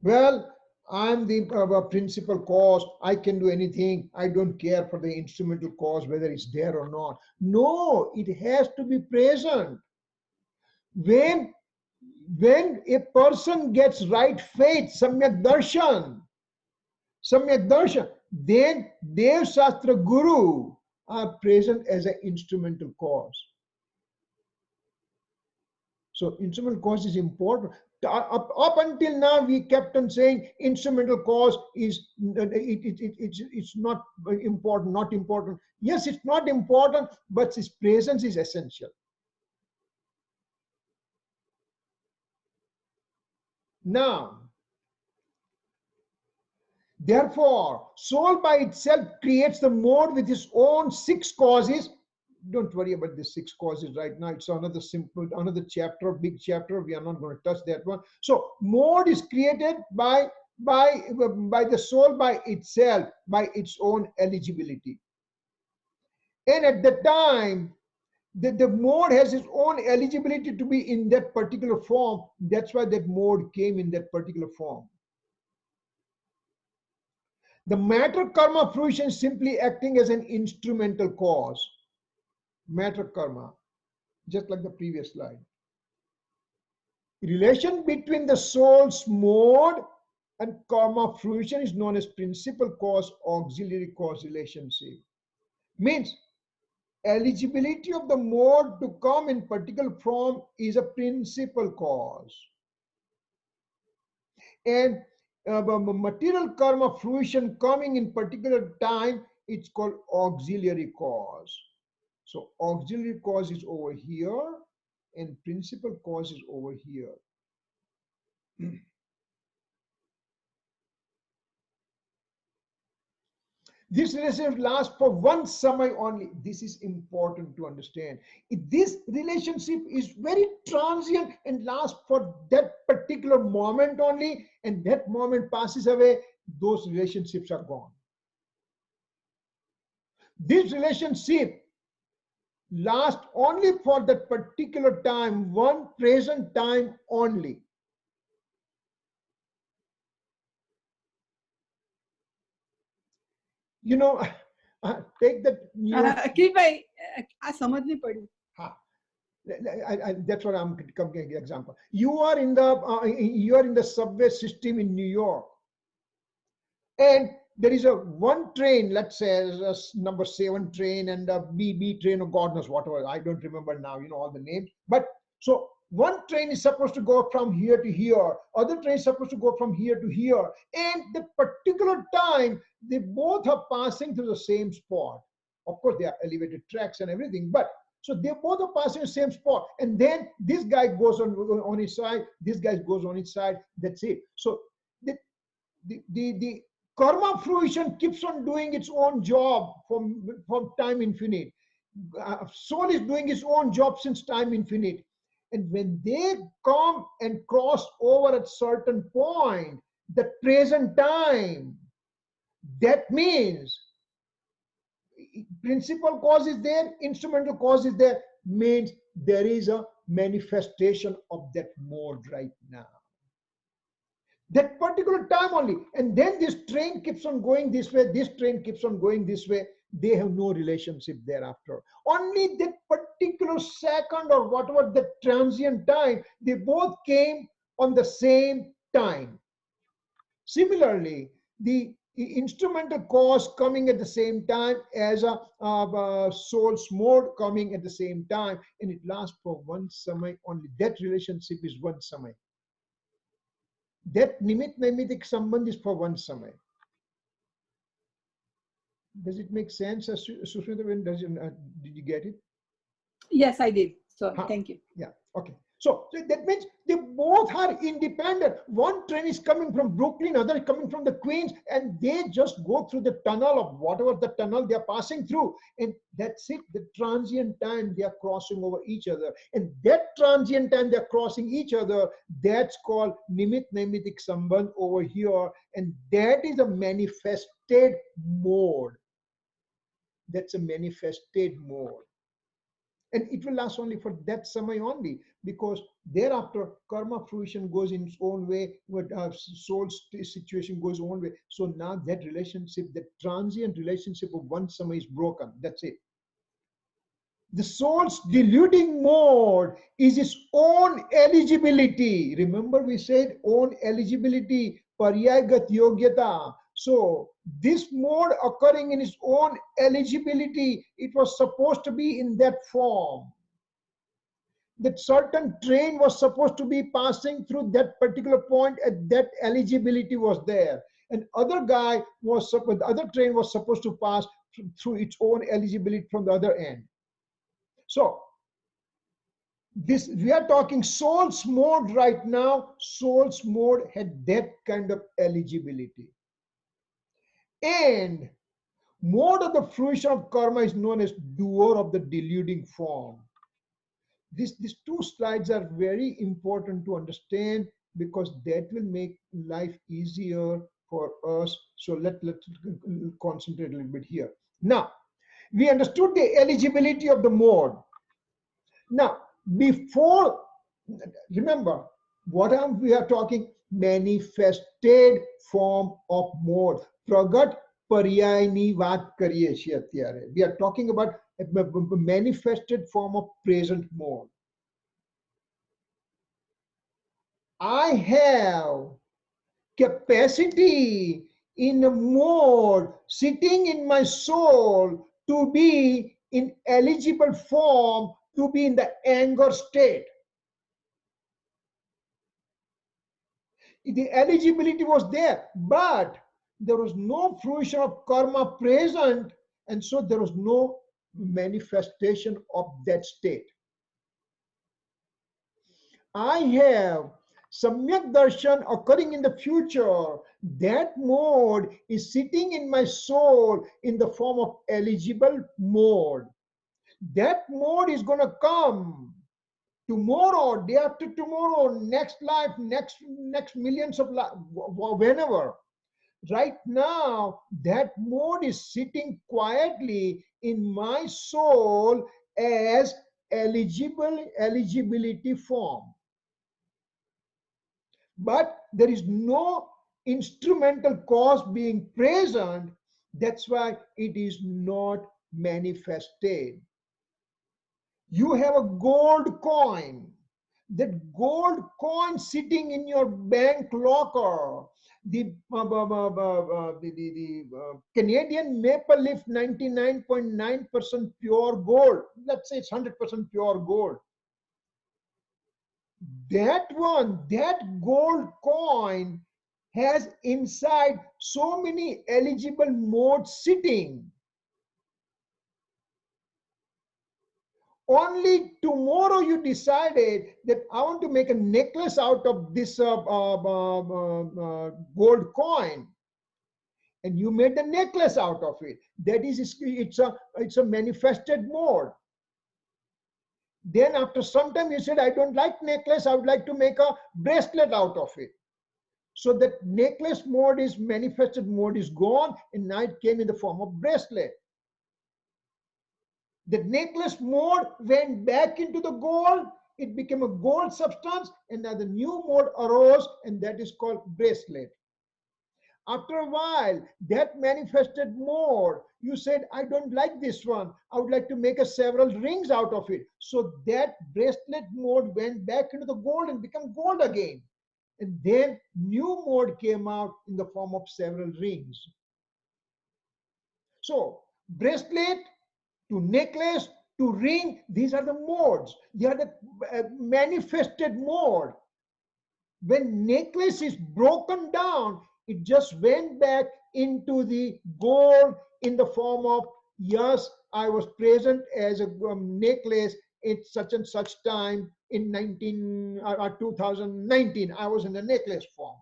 Well, I'm the principal cause. I can do anything. I don't care for the instrumental cause, whether it's there or not. No, it has to be present. When a person gets right faith, samyak darshan, then Dev Shastra Guru are present as an instrumental cause. So instrumental cause is important. Up until now, we kept on saying instrumental cause is it's not important, not important. Yes, it's not important, but its presence is essential. Now, therefore, soul by itself creates the mode with its own 6 causes. Don't worry about the 6 causes right now. It's another simple, another chapter, big chapter. We are not going to touch that one. So mode is created by the soul by itself, by its own eligibility. And at the time, the mode has its own eligibility to be in that particular form. That's why that mode came in that particular form. The matter karma fruition is simply acting as an instrumental cause. Matter karma, just like the previous slide. Relation between the soul's mode and karma fruition is known as principal cause auxiliary cause relationship. Means eligibility of the mode to come in particular form is a principal cause. And material karma fruition coming in particular time, it's called auxiliary cause. So auxiliary cause is over here and principal cause is over here. This relationship lasts for one samay only. This is important to understand. This relationship is very transient and lasts for that particular moment only, and that moment passes away, those relationships are gone. This relationship lasts only for that particular time, one present time only. You know, take that new. Kirit bhai, I samajh nahi padi. That's what I'm coming to example. You are in the subway system in New York, and there is a one train, let's say a number 7 train and a B train or God knows whatever. I don't remember now, all the names. But so one train is supposed to go from here to here, other train is supposed to go from here to here, and the particular time they both are passing through the same spot. Of course, they are elevated tracks and everything, but so they both are passing the same spot, and then this guy goes on his side, this guy goes on his side. That's it. So the karma fruition keeps on doing its own job from time infinite. Soul is doing its own job since time infinite. And when they come and cross over at certain point, the present time, that means principal cause is there, instrumental cause is there, means there is a manifestation of that mode right now. That particular time only. And then this train keeps on going this way, this train keeps on going this way. They have no relationship thereafter. Only that particular second or whatever the transient time, they both came on the same time. Similarly, the instrumental cause coming at the same time as a soul's mode coming at the same time, and it lasts for one samay only. That relationship is one samay. That nimit naimitic sambandh is for one samay. Does it make sense, Susmita? Did you get it? Yes, I did. So thank you. Yeah. Okay. So that means they both are independent. One train is coming from Brooklyn, other is coming from the Queens, and they just go through the tunnel of whatever the tunnel they are passing through. And that's it. The transient time they are crossing over each other. And that transient time they are crossing each other, that's called nimit naimitic sambandh over here. And that is a manifested mode. That's a manifested mode. And it will last only for that samay only, because thereafter karma fruition goes in its own way, soul situation goes own way. So now that relationship, that transient relationship of one samay is broken. That's it. The soul's deluding mode is its own eligibility. Remember we said own eligibility, paryagat yogyata. So this mode occurring in its own eligibility, it was supposed to be in that form. that certain train was supposed to be passing through that particular point, and that eligibility was there. And other guy was supposed, the other train was supposed to pass through its own eligibility from the other end. So this, we are talking Souls mode right now. Souls mode had that kind of eligibility. And mode of the fruition of karma is known as doer of the deluding form. These two slides are very important to understand, because that will make life easier for us. So let's concentrate a little bit here. Now, we understood the eligibility of the mode. Now, before, remember, we are talking manifested form of mode. Pragat paryayની વાત કરીએ છીએ અત્યારે. We are talking about a manifested form of present mode. I have capacity in a mode sitting in my soul to be in eligible form, to be in the anger state. The eligibility was there, but there was no fruition of karma present, and so there was no manifestation of that state. I have Samyak Darshan occurring in the future. That mode is sitting in my soul in the form of eligible mode. That mode is going to come tomorrow, day after tomorrow, next life, next millions of life, whenever. Right now, that mode is sitting quietly in my soul as eligibility form. But there is no instrumental cause being present. That's why it is not manifested. You have a gold coin. That gold coin sitting in your bank locker. The Canadian maple leaf 99.9% pure gold. Let's say it's 100% pure gold. That one, that gold coin has inside so many eligible modes sitting. Only tomorrow you decided that I want to make a necklace out of this gold coin, and you made the necklace out of it. That is, it's a manifested mode. Then after some time you said, I don't like necklace, I would like to make a bracelet out of it. So that necklace mode is manifested mode is gone, and now it came in the form of bracelet. The necklace mode went back into the gold, it became a gold substance, and now the new mode arose, and that is called bracelet. After a while, that manifested mode, you said, I don't like this one, I would like to make several rings out of it. So that bracelet mode went back into the gold and became gold again. And then new mode came out in the form of several rings. So bracelet to necklace to ring, these are the modes. They are the manifested mode. When necklace is broken down, it just went back into the gold in the form of, yes, I was present as a necklace at such and such time in 2019. I was in a necklace form.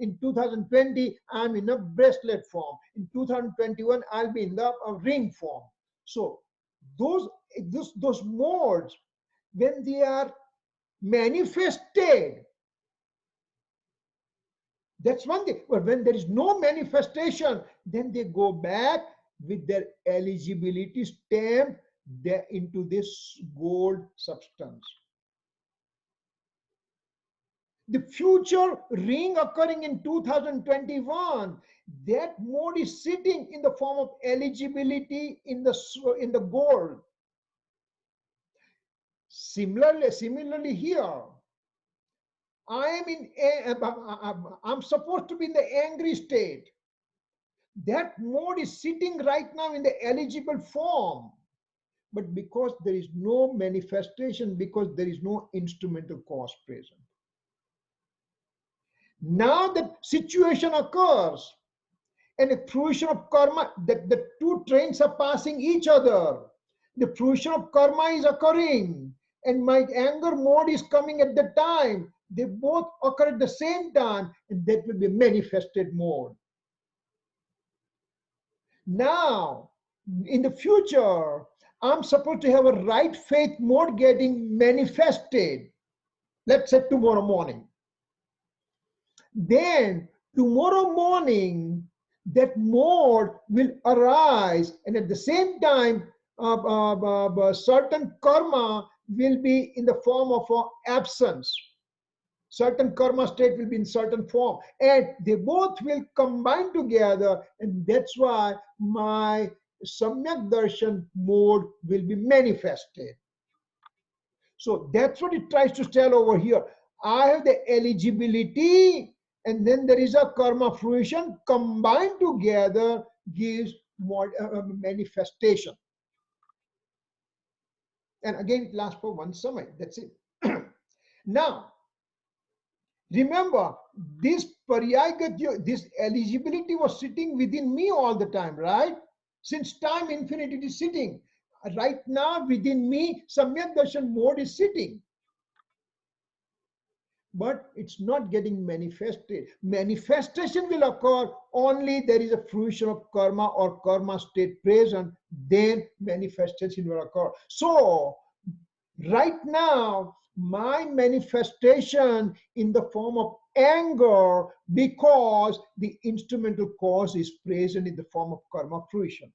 In 2020, I'm in a bracelet form. In 2021, I'll be in the ring form. So those modes, when they are manifested, that's one thing. But when there is no manifestation, then they go back with their eligibility stamp into this gold substance. The future ring occurring in 2021, that mode is sitting in the form of eligibility in the gold. Similarly here, I'm supposed to be in the angry state. That mode is sitting right now in the eligible form. but because there is no manifestation, because there is no instrumental cause present. Now that situation occurs, and a fruition of karma, that the two trains are passing each other. The fruition of karma is occurring, and my anger mode is coming at the time. They both occur at the same time, and that will be manifested mode. Now, in the future, I'm supposed to have a right faith mode getting manifested. Let's say tomorrow morning. Then, tomorrow morning, that mode will arise, and at the same time, certain karma will be in the form of absence. Certain karma state will be in certain form, and they both will combine together, and that's why my Samyak Darshan mode will be manifested. So that's what it tries to tell over here. I have the eligibility, and then there is a karma fruition combined together gives more manifestation. And again, it lasts for one samay. That's it. Now, remember, this paryagat, this eligibility was sitting within me all the time, right? Since time infinity is sitting. Right now, within me, Samyak Darshan mode is sitting. But it's not getting manifested. Manifestation will occur only there is a fruition of karma or karma state present, then manifestation will occur. So, right now, my manifestation in the form of anger because the instrumental cause is present in the form of karma fruition.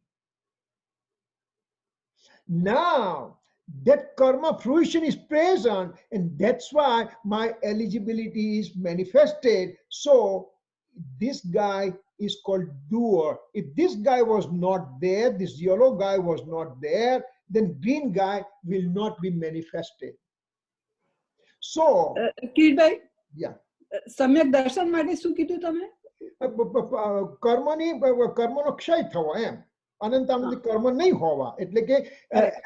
Now, that karma fruition is present, and that's why my eligibility is manifested. So, this guy is called doer. If this guy was not there, this yellow guy was not there, then green guy will not be manifested. So, Kirit bhai, yeah. Samyak Darshan માટે શું કીધું તમે? કર્મનો ક્ષય થવો એમ. અનંતાનંદ કર્મ નહીં હોવા. એટલે કે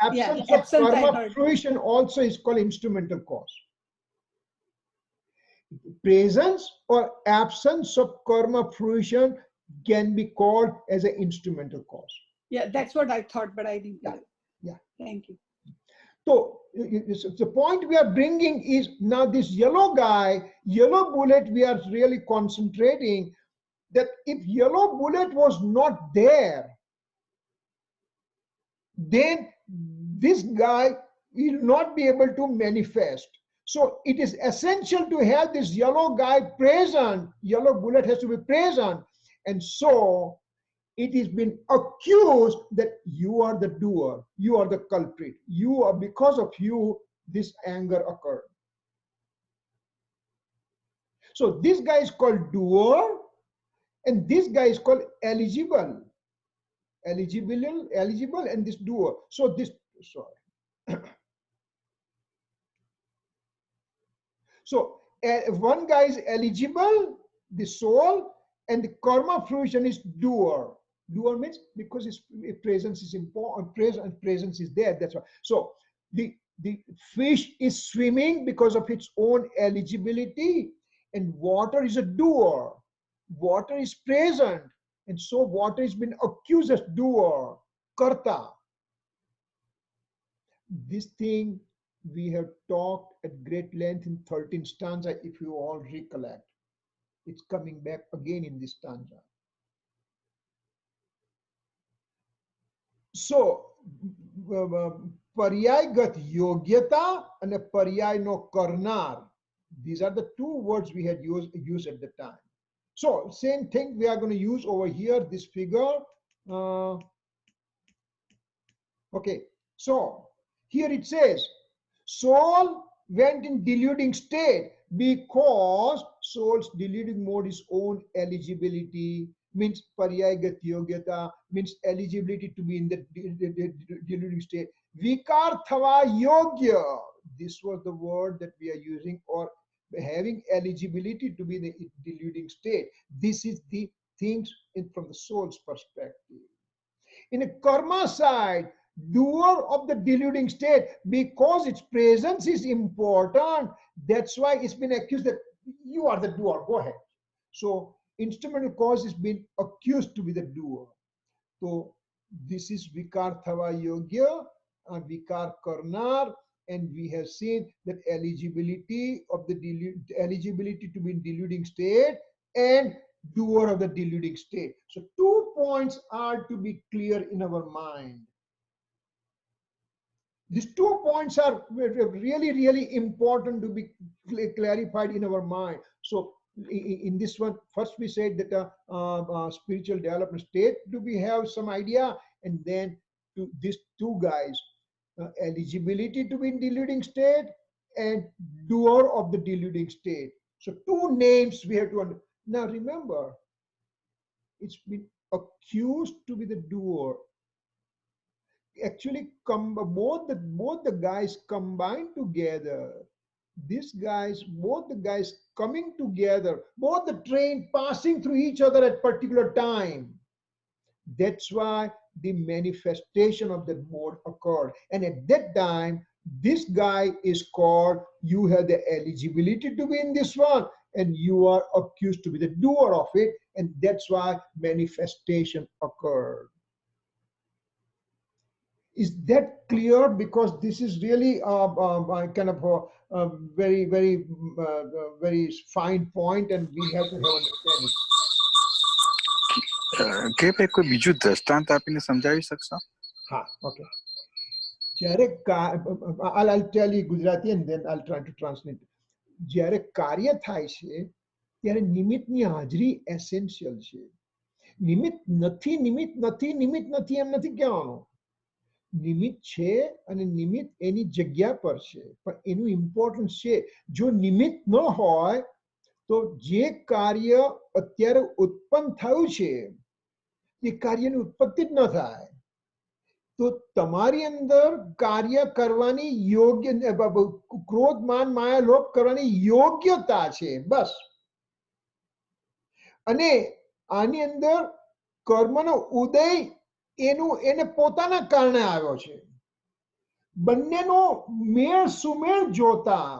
absence of karma fruition also is called instrumental cause. Presence or absence of karma fruition can be called as an instrumental cause. Yeah, that's what I thought, but I didn't. Yeah. Thank you. So the point we are bringing is now this yellow guy, yellow bullet, we are really concentrating that if yellow bullet was not there, then this guy will not be able to manifest. So it is essential to have this yellow guy present. Yellow bullet has to be present. And so it has been accused that you are the doer, you are the culprit. You are, because of you, this anger occurred. So this guy is called doer, and this guy is called eligible. Eligible, and this doer. So this, sorry. So one guy is eligible, the soul, and the karma fruition is doer. Doer means because its presence is important, presence is there. That's why. So the fish is swimming because of its own eligibility, and water is a doer. Water is present, and so water has been accused as doer, karta. This thing we have talked at great length in 13th stanza, if you all recollect. It's coming back again in this stanza. So, paryaygat yogyata and paryay no karnar. These are the two words we had used at the time. So, same thing we are going to use over here, this figure. Okay, so here it says, soul went in deluding state because soul's deluding mode is own eligibility, means paryagat yogyata, means eligibility to be in the deluding state. Vikarthava yogya, this was the word that we are using, or having eligibility to be in the deluding state. This is the things from the soul's perspective. In a karma side, doer of the deluding state, because its presence is important. That's why it's been accused that you are the doer, go ahead. So instrumental cause is being accused to be the doer. So this is vikar thava yogya and vikar karnar, and we have seen that eligibility of the eligibility to be in deluding state and doer of the deluding state. So 2 points are to be clear in our mind. These 2 points are really, really important to be clarified in our mind. So in this one, first we said that spiritual development state, do we have some idea? And then to these two guys, eligibility to be in deluding state and doer of the deluding state. So 2 names we have to understand. Now remember, it's been accused to be the doer. Actually, both the guys combined together. These guys, both the guys coming together, both the train passing through each other at particular time. That's why the manifestation of that mode occurred. And at that time, this guy is called, you have the eligibility to be in this one, and you are accused to be the doer of it, and that's why manifestation occurred. Is that clear? Because this is really kind of a very, very, very fine point, and we have to have understanding. કે કોઈ બીજું દ્રષ્ટાંત આપીને સમજાવી શકશો? હા, okay. જ્યારે I'll tell you Gujarati and then I'll try to translate. જ્યારે કાર્ય થાય છે ત્યારે નિમિત્તની હાજરી એસેન્શિયલ છે. નિમિત્ત નથી, નિમિત્ત નથી, નિમિત્ત નથી એમ નથી કહેવાનું. નિમિત્ત છે અને નિમિત્ત એની જગ્યા પર છે, પણ એનું ઇમ્પોર્ટન્સ છે. જો નિમિત્ત ન હોય તો જે કાર્ય અત્યારે ઉત્પન્ન થયું છે એ કાર્યની ઉત્પત્તિ જ ન થાય. તો તમારી અંદર કાર્ય કરવાની યોગ્ય, ક્રોધ માન માયા લોભ કરવાની યોગ્યતા છે, બસ. અને આની અંદર કર્મનો ઉદય એને પોતાના કારણે આવ્યો છે. બંનેનો મેળ સુમેળ જોતા,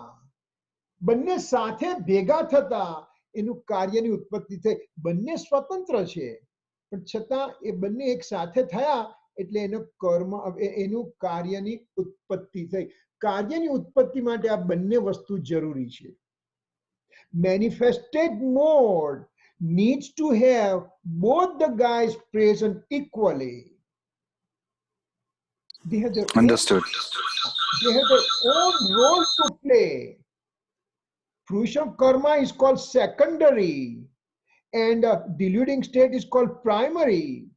બંને સાથે ભેગા થતા એનું કાર્યની ઉત્પત્તિ થઈ. બંને સ્વતંત્ર છે, પણ છતાં એ બંને એક સાથે થયા એટલે એનો કર્મ, એનું કાર્યની ઉત્પત્તિ થઈ. કાર્યની ઉત્પત્તિ માટે આ બંને વસ્તુ જરૂરી છે. Manifested mode needs to have both the guys present equally. They have their Understood. They have their own role to play. Fruition of karma is called secondary, and deluding state is called primary.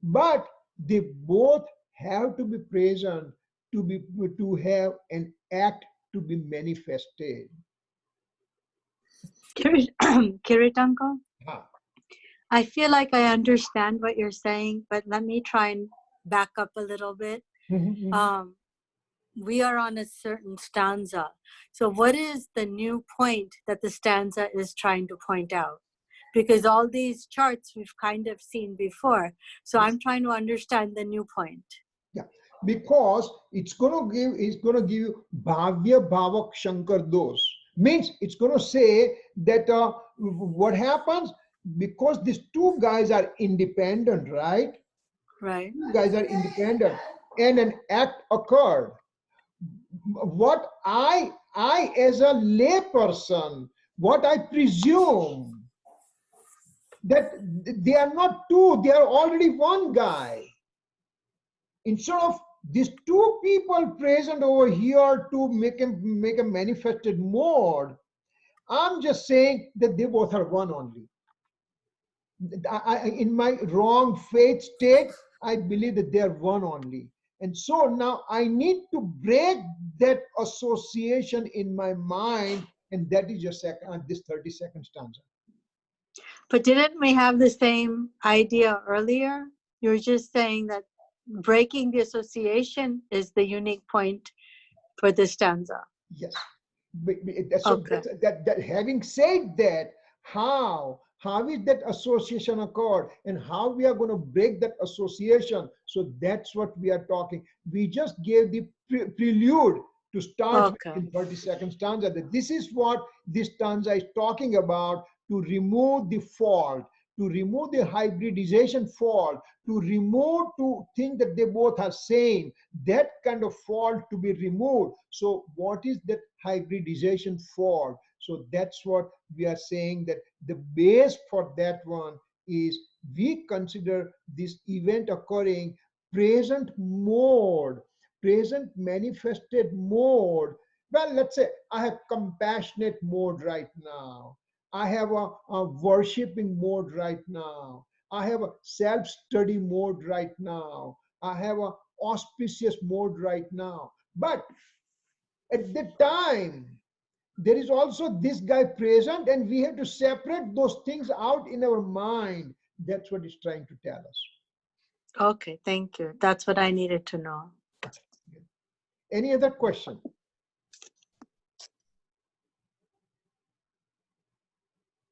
But they both have to be present to have an act to be manifested. Kirit uncle, Ah. I feel like I understand what you're saying, but let me try and back up a little bit. We are on a certain stanza. So what is the new point that the stanza is trying to point out? Because all these charts we've kind of seen before. So I'm trying to understand the new point. Yeah, because it's going to give you bhavya bhavak shankar dos. Means it's going to say that what happens, because these two guys are independent, right? Right. Two guys are independent, and an act occurred. What I as a lay person, what I presume, that they are not two, they are already one guy. Instead of these two people present over here to make a manifested mode, I'm just saying that they both are one only. In my wrong faith state, I believe that they are one only. And so now I need to break that association in my mind, and that is your this 32nd stanza. But didn't we have the same idea earlier? You were just saying that breaking the association is the unique point for this stanza. Yes. So Okay. that having said that, how is that association occurred, and how we are going to break that association. So that's what we are talking. We just gave the prelude to start Okay. in 32nd stanza. That this is what this stanza is talking about, to remove the fault, to remove the hybridization fault, to remove, to think that they both are same, that kind of fault to be removed. So what is that hybridization fault? So that's what we are saying, that the base for that one is we consider this event occurring present mode, present manifested mode. Well, let's say I have compassionate mode right now. I have a worshiping mode right now. I have a self-study mode right now. I have a auspicious mode right now. But at the time, there is also this guy present, and we have to separate those things out in our mind. That's what it's trying to tell us. Okay, thank you. That's what I needed to know. Any other question?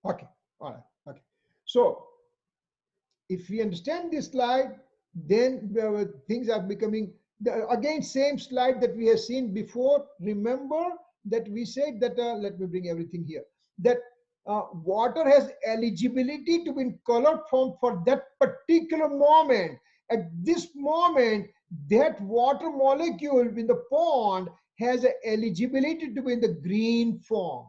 Okay, all right, okay. So if we understand this slide, then things are becoming, again, same slide that we have seen before. Remember that we said that, let me bring everything here, that water has eligibility to be in colored form for that particular moment. At this moment, that water molecule in the pond has an eligibility to be in the green form.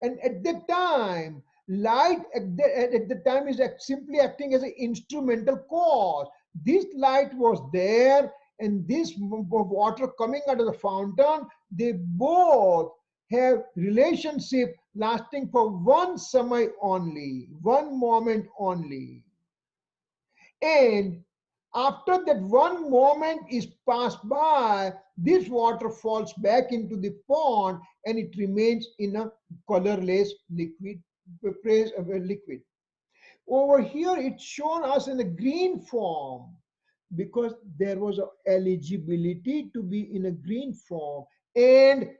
And at that time, light at the time is simply acting as an instrumental cause. This light was there, and this water coming out of the fountain, they both have relationship lasting for one samay only, one moment only. And after that one moment is passed by, this water falls back into the pond, and it remains in a colorless liquid. Liquid. Over here, it's shown us in a green form because there was an eligibility to be in a green form, and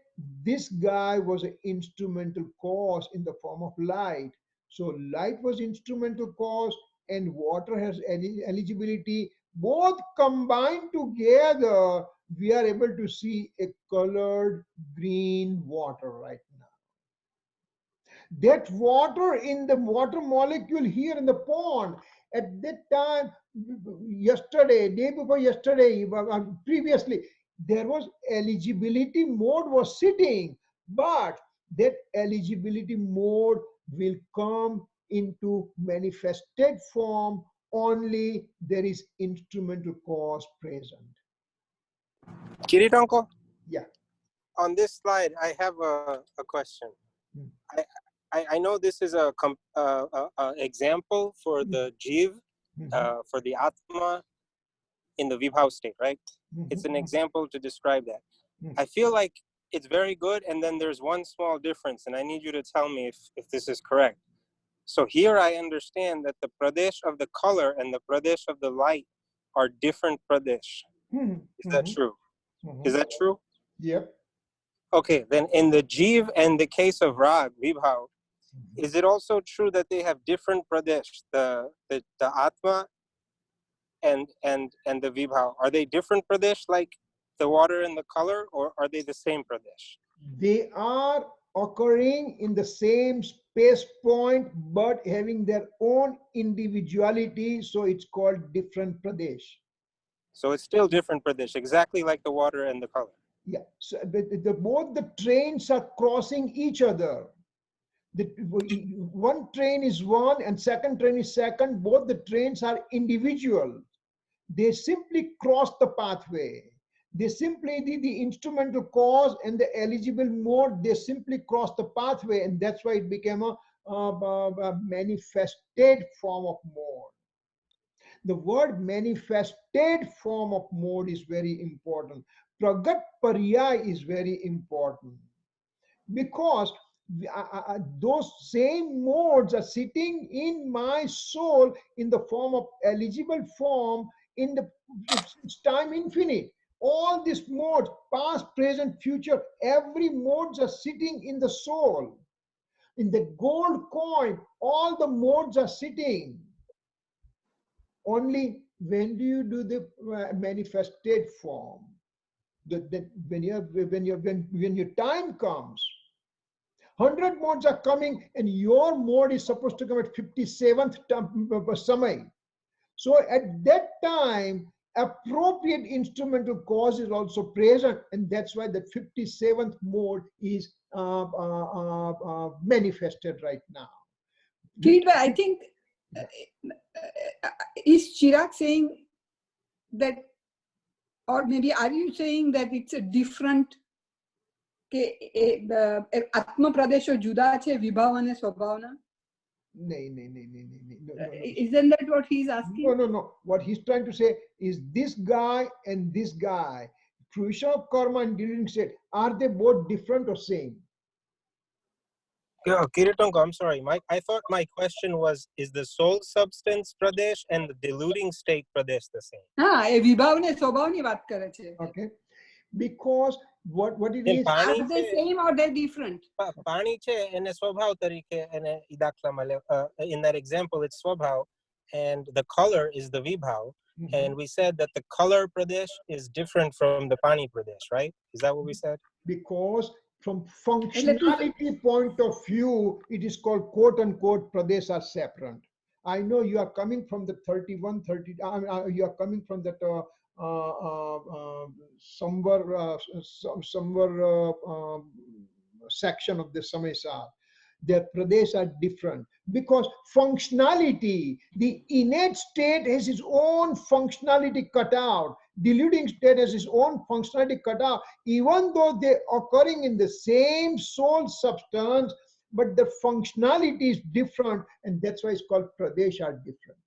this guy was an instrumental cause in the form of light. So light was instrumental cause, and water has eligibility. Both combined together, we are able to see a colored green water right now. That water in the water molecule here in the pond, at that time, yesterday, day before yesterday, previously, there was eligibility mode was sitting, but that eligibility mode will come into manifested form only there is instrumental cause present. Kirit uncle, Yeah. on this slide, I have a question. I know this is a example for the jiv, for the atma in the vibhav state, right? It's an example to describe that. I feel like it's very good, and then there's one small difference, and I need you to tell me if this is correct. So here I understand that the pradesh of the color and the pradesh of the light are different pradesh. Is that true? Is that true? Yep. Okay, then in the jiv and the case of rag, vibhav, is it also true that they have different pradesh, the atma and the vibhav? Are they different pradesh like the water and the color, or are they the same pradesh? They are occurring in the same space point but having their own individuality, so it's called different pradesh. So it's still different pradesh, exactly like the water and the color. Yeah, so both the trains are crossing each other. One train is one and second train is second. Both the trains are individual. They simply cross the pathway. They simply, the instrumental cause and the eligible mode, they simply cross the pathway, and that's why it became a manifested form of mode. The word manifested form of mode is very important. Pragat Parya is very important because those same modes are sitting in my soul in the form of eligible form in the time infinite. All these modes, past, present, future, every modes are sitting in the soul. In the gold coin, all the modes are sitting. Only when do you do the manifested form? When your time comes, 100 modes are coming, and your mode is supposed to come at 57th Samay. So at that time, appropriate instrumental cause is also present, and that's why the 57th mode is manifested right now. Kirit, I think, is Chirag saying that, or maybe are you saying that it's a different, Atma Pradesh Juda che Vibhav and Swabhavna? No. Isn't that what he's asking? No. What he's trying to say is this guy and this guy, fruition of karma and deluding state, are they both different or same? Yeah, Kiritanko, I'm sorry. I thought my question was, is the soul substance Pradesh and the deluding state Pradesh the same? Vibhav ne Swabhav ni baat kare che. Okay. Because what it is, are they same or they're different? Pani che ene swabhav tarike ene idakla male. In that example, it's swabhav, and the color is the vibhav. And we said that the color Pradesh is different from the Pani Pradesh, right? Is that what we said? Because from functionality point of view, it is called quote unquote Pradesh are separate. I know you are coming from the 31, 30, you are coming from that somewhere section of the Samaysar. Their Pradesh are different because functionality, the innate state has its own functionality cut out. Deluding state has its own functionality cut out, even though they are occurring in the same soul substance, but the functionality is different, and that's why it's called Pradesh are different.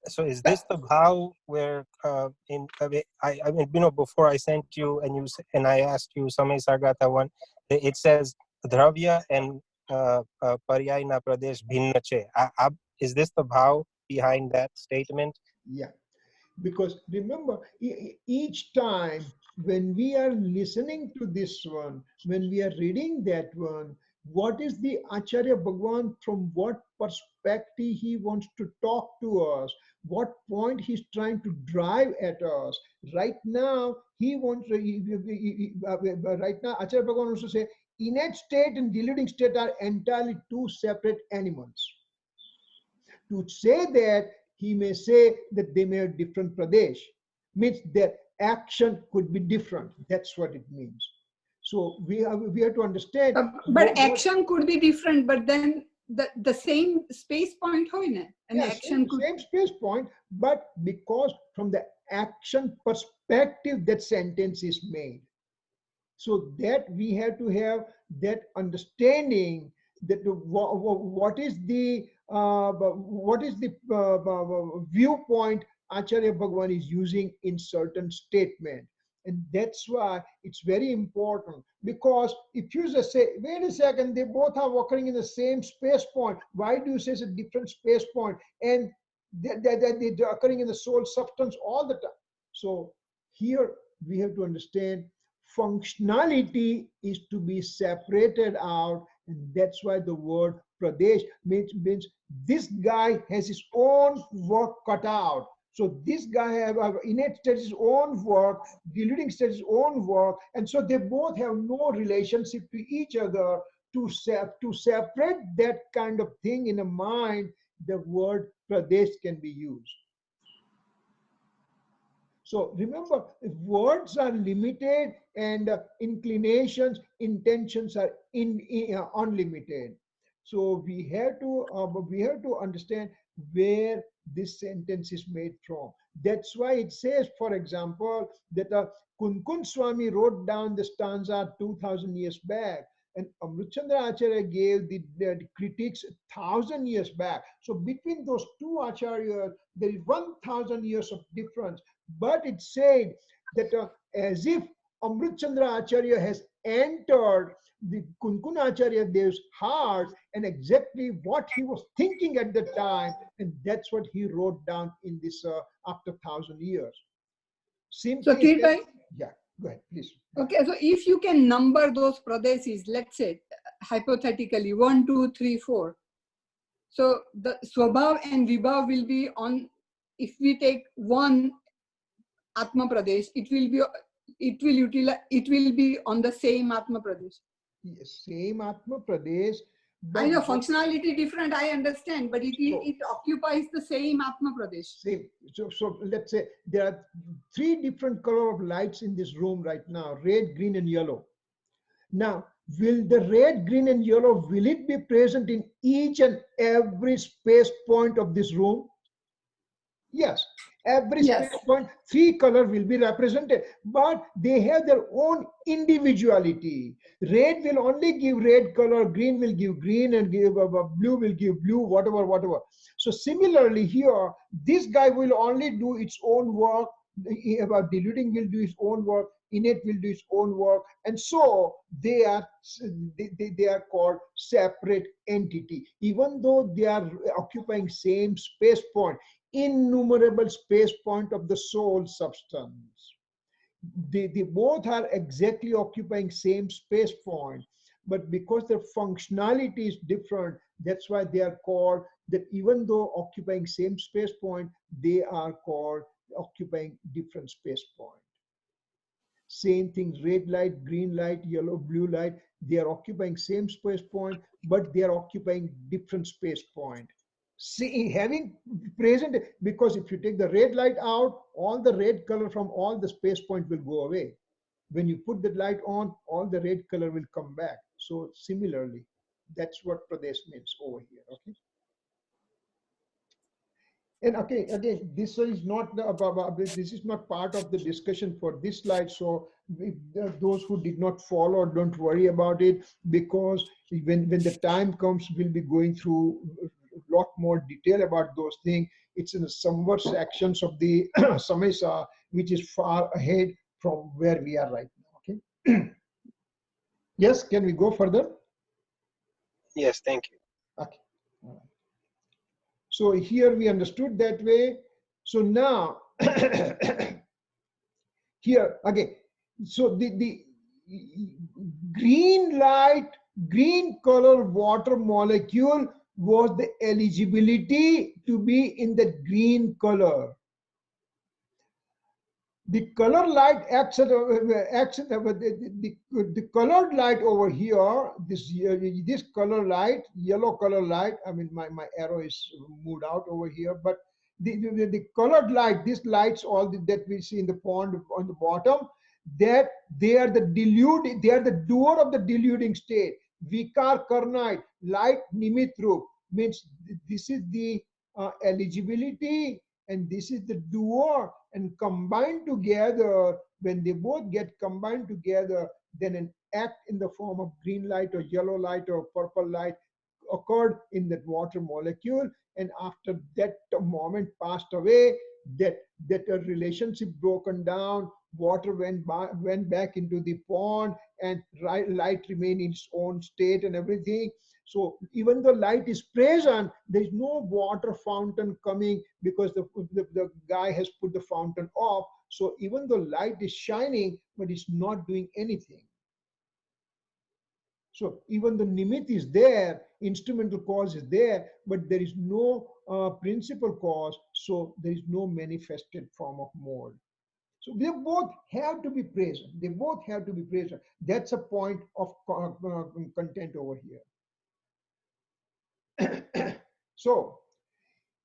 So is this the bhav where I mean, before I sent you and I asked you Samaysar Gata one, it says Dravya and Paryayna Pradesh Bhinna che. Is this the bhav behind that statement? Yeah, because remember, each time when we are listening to this one, when we are reading that one, what is the Acharya Bhagwan, from what perspective he wants to talk to us, what point he's trying to drive at us. Right now, he wants to, right now, Acharya Bhagwan wants to say, innate state and deluding state are entirely two separate animals. To say that, he may say that they may have different Pradesh, means their action could be different. That's what it means. So we have to understand. But action could be different, but then the same space point hoine, and yeah, action same space point, but because from the action perspective that sentence is made. So that we have to have that understanding that what is the viewpoint Acharya Bhagwan is using in certain statement. And that's why it's very important, because if you just say, wait a second, they both are occurring in the same space point, why do you say it's a different space point? And they're occurring in the soul substance all the time. So here we have to understand functionality is to be separated out, and that's why the word Pradesh means this guy has his own work cut out. So this guy have innate state his own work, deluding state his own work, and so they both have no relationship to each other. To separate that kind of thing in a mind, the word Pradesh can be used. So remember, words are limited and inclinations, intentions are unlimited. So we have to understand where this sentence is made from. That's why it says, for example, that Kunkun Swami wrote down the stanza 2000 years back, and Amritchandra Acharya gave the critiques 1000 years back. So between those two acharyas, there is 1000 years of difference. But it said that as if Amritchandra Acharya has entered the Kunkun Acharya Dev's heart, and exactly what he was thinking at the time, and that's what he wrote down in this after 1000 years. Simply so Kirit, yeah. Go ahead, please. Okay, so if you can number those pradesis, let's say hypothetically 1, 2, 3, 4. So the swabhav and vibhav will be on. If we take one Atma Pradesh, it will be on the same Atma Pradesh. Yes, same Atma Pradesh. I know functionality different, I understand, but it occupies the same Atma Pradesh. Same. So let's say there are 3 different color of lights in this room right now: red, green, and yellow. Now, will the red, green, and yellow, will it be present in each and every space point of this room? Yes. Every space point, 3 color will be represented, but they have their own individuality. Red will only give red color, green will give green, and blue will give blue, whatever. So similarly here, this guy will only do its own work, about diluting will do its own work, innate will do its own work, and so they are called separate entity, even though they are occupying same space point, innumerable space point of the soul substance. They both are exactly occupying same space point, but because their functionality is different, that's why they are called that. Even though occupying same space point, they are called occupying different space point. Same thing, red light, green light, yellow, blue light, they are occupying same space point, but they are occupying different space point. See, having present, because if you take the red light out, all the red color from all the space point will go away. When you put the light on, all the red color will come back. So similarly, that's what Pradesh means over here. Okay. And okay, again, this is not this is not part of the discussion for this slide. So those who did not follow, don't worry about it, because when the time comes, we'll be going through a lot more detail about those things. It's in the somewhat sections of the Samaysar, which is far ahead from where we are right now. Okay. Yes, can we go further? Yes, thank you. Okay. All right. So here we understood that way. So now here again, so the green light, green color water molecule was the eligibility to be in the green color. The color light acts as the colored light over here, this color light, yellow color light, I mean my arrow is moved out over here, but the colored light, these lights, all that we see in the pond on the bottom, that they are the doer of the diluting state. Vikar Karnite, light Nimitrup, means this is the eligibility, and this is the doer, and combined together, when they both get combined together, then an act in the form of green light or yellow light or purple light occurred in that water molecule. And after that moment passed away, that a relationship broken down, water went back into the pond, and light remained in its own state and everything. So even though light is present, there is no water fountain coming, because the guy has put the fountain off. So even though light is shining, but it's not doing anything. So even the nimit is there, instrumental cause is there, but there is no principal cause, so there is no manifested form of mode. So they both have to be present. They both have to be present. That's a point of content over here. So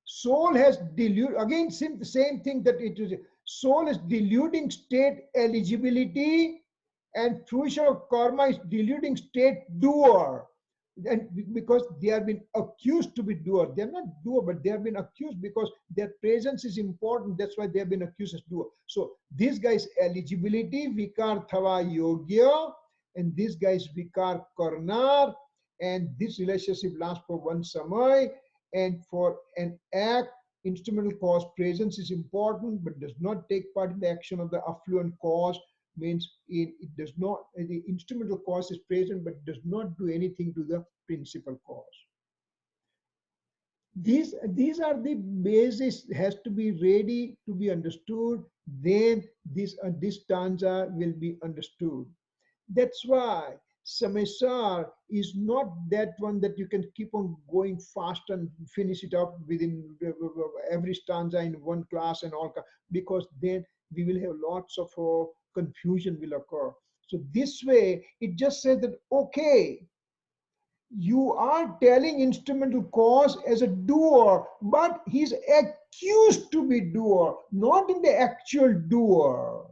soul has again, same thing that it is. Soul is diluting state eligibility, and fruition of karma is diluting state doer. And because they have been accused to be doer, they're not doer, but they have been accused because their presence is important. That's why they have been accused as doer. So this guy's eligibility, vikar thava yogya, and this guy's vikar karnar, and this relationship lasts for one samay. And for an act, instrumental cause presence is important, but does not take part in the action of the affluent cause. Means it does not, the instrumental cause is present but does not do anything to the principal cause. These are the basis, has to be ready to be understood. Then this stanza will be understood. That's why Samaysar is not that one that you can keep on going fast and finish it up within every stanza in one class and all, because then we will have lots of confusion will occur. So this way, it just says that, okay, you are telling instrumental cause as a doer, but he's accused to be doer, not in the actual doer.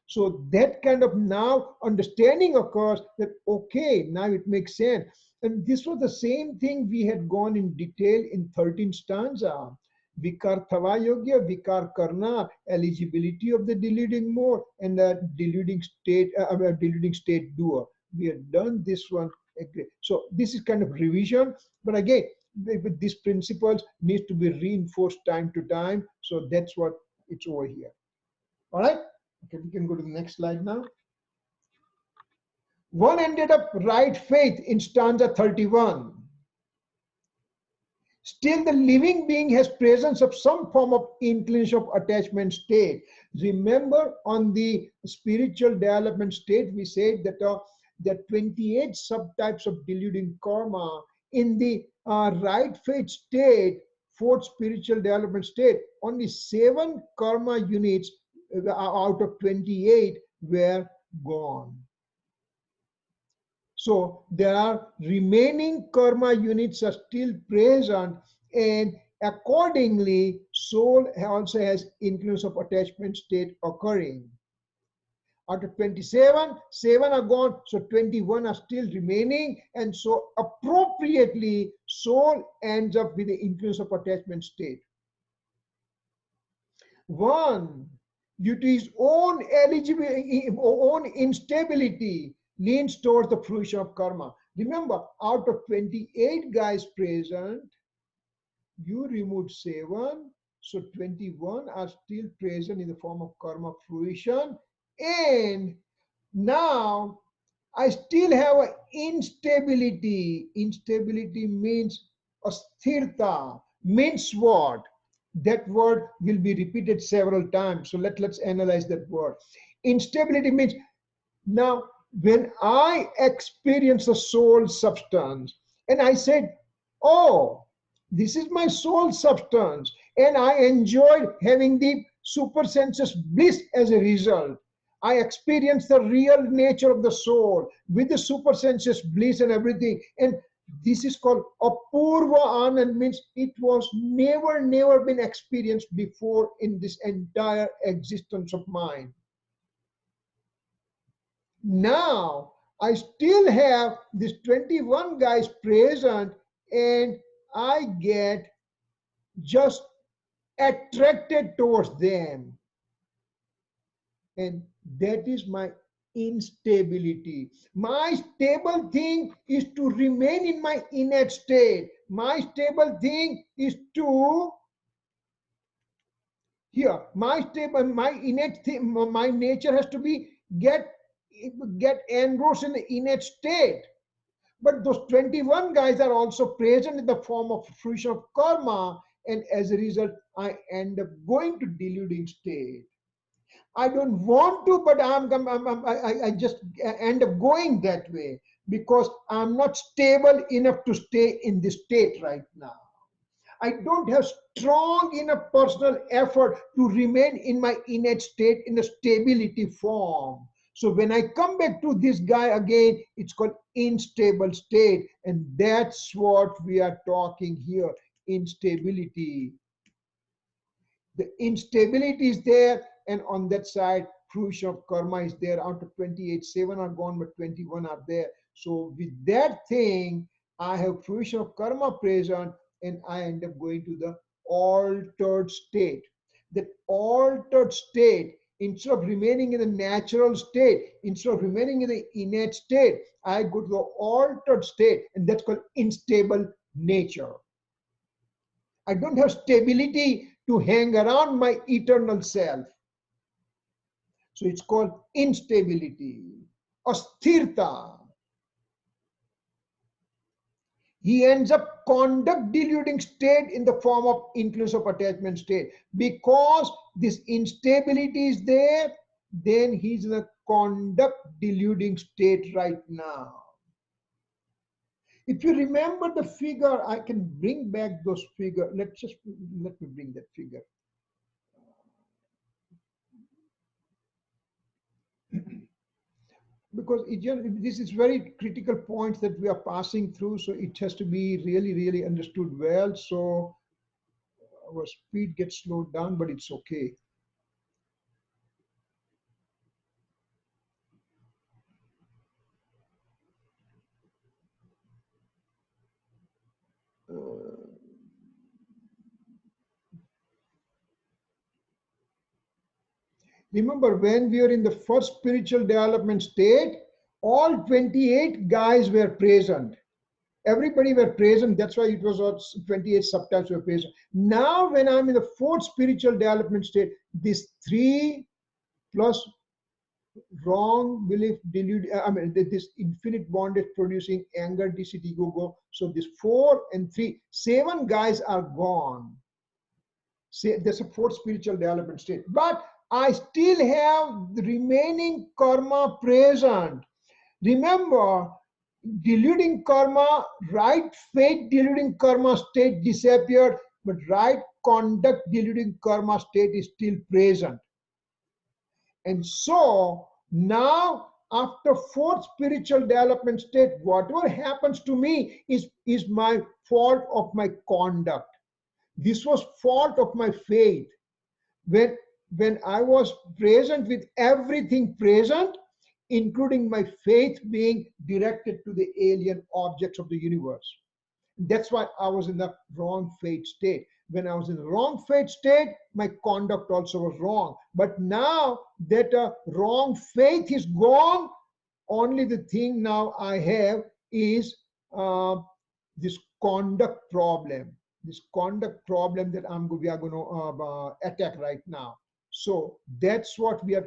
So that kind of now understanding occurs that, okay, now it makes sense. And this was the same thing we had gone in detail in 13th stanza. Vikar thava yogya, vikar karna, eligibility of the deluding mode and the deluding state doer. We have done this one. So this is kind of revision, but again, with these principles needs to be reinforced time to time. So that's what it's over here. All right. Okay, we can go to the next slide now. One ended up right faith in stanza 31. Still, the living being has presence of some form of inclination of attachment state. Remember, on the spiritual development state, we said that there are 28 subtypes of deluding karma. In the right faith state, fourth spiritual development state, only 7 karma units out of 28 were gone. So there are remaining karma units are still present, and accordingly, soul also has influence of attachment state occurring. Out of 27, 7 are gone, so 21 are still remaining, and so appropriately, soul ends up with the influence of attachment state. One, due to his own own instability, leans towards the fruition of karma. Remember, out of 28 guys present, you removed 7, so 21 are still present in the form of karma fruition. And now I still have an instability. Instability means asthirta, means what? That word will be repeated several times. So let's analyze that word. Instability means, now when I experience a soul substance and I said, oh, this is my soul substance, and I enjoyed having the supersensuous bliss as a result. I experienced the real nature of the soul with the supersensuous bliss and everything. And this is called apurva anand, means it was never been experienced before in this entire existence of mine. Now I still have these 21 guys present, and I get just attracted towards them. And that is my instability. My stable thing is to remain in my innate state. My stable thing is to, here, my innate thing, my nature has to be get engrossed in the innate state. But those 21 guys are also present in the form of fruition of karma, and as a result, I end up going to deluding state. I don't want to, but I just end up going that way because I'm not stable enough to stay in this state right now. I don't have strong enough personal effort to remain in my innate state in a stability form. So when I come back to this guy again, it's called unstable state. And that's what we are talking here, instability. The instability is there, and on that side, fruition of karma is there. Out of 28, 7 are gone, but 21 are there. So with that thing, I have fruition of karma present, and I end up going to the altered state. That altered state, instead of remaining in the natural state, instead of remaining in the innate state, I go to the altered state, and that's called unstable nature. I don't have stability to hang around my eternal self. So it's called instability, asthirta. he ends up conduct deluding state in the form of influence of attachment state. Because this instability is there, then he's in a conduct deluding state right now. If you remember the figure, I can bring back those figures. Let me bring that figure. Because this is very critical points that we are passing through, so it has to be really, really understood well. So our speed gets slowed down, but it's okay. Remember, when we are in the first spiritual development state, all 28 guys were present. Everybody were present. That's why it was 28 subtypes were present. Now, when I'm in the fourth spiritual development state, this 3 plus wrong belief, this infinite bondage producing anger, deceit, ego, go. So this 4 and 3, 7 guys are gone. See, there's a fourth spiritual development state. But I still have the remaining karma present. Remember, deluding karma, right faith deluding karma state disappeared, but right conduct deluding karma state is still present. And so now, after fourth spiritual development state, whatever happens to me is my fault of my conduct. This was fault of my faith. When I was present with everything present, including my faith being directed to the alien objects of the universe. That's why I was in the wrong faith state. When I was in the wrong faith state, my conduct also was wrong. But now that wrong faith is gone, only the thing now I have is this conduct problem. This conduct problem that we are going to attack right now. So that's what we have.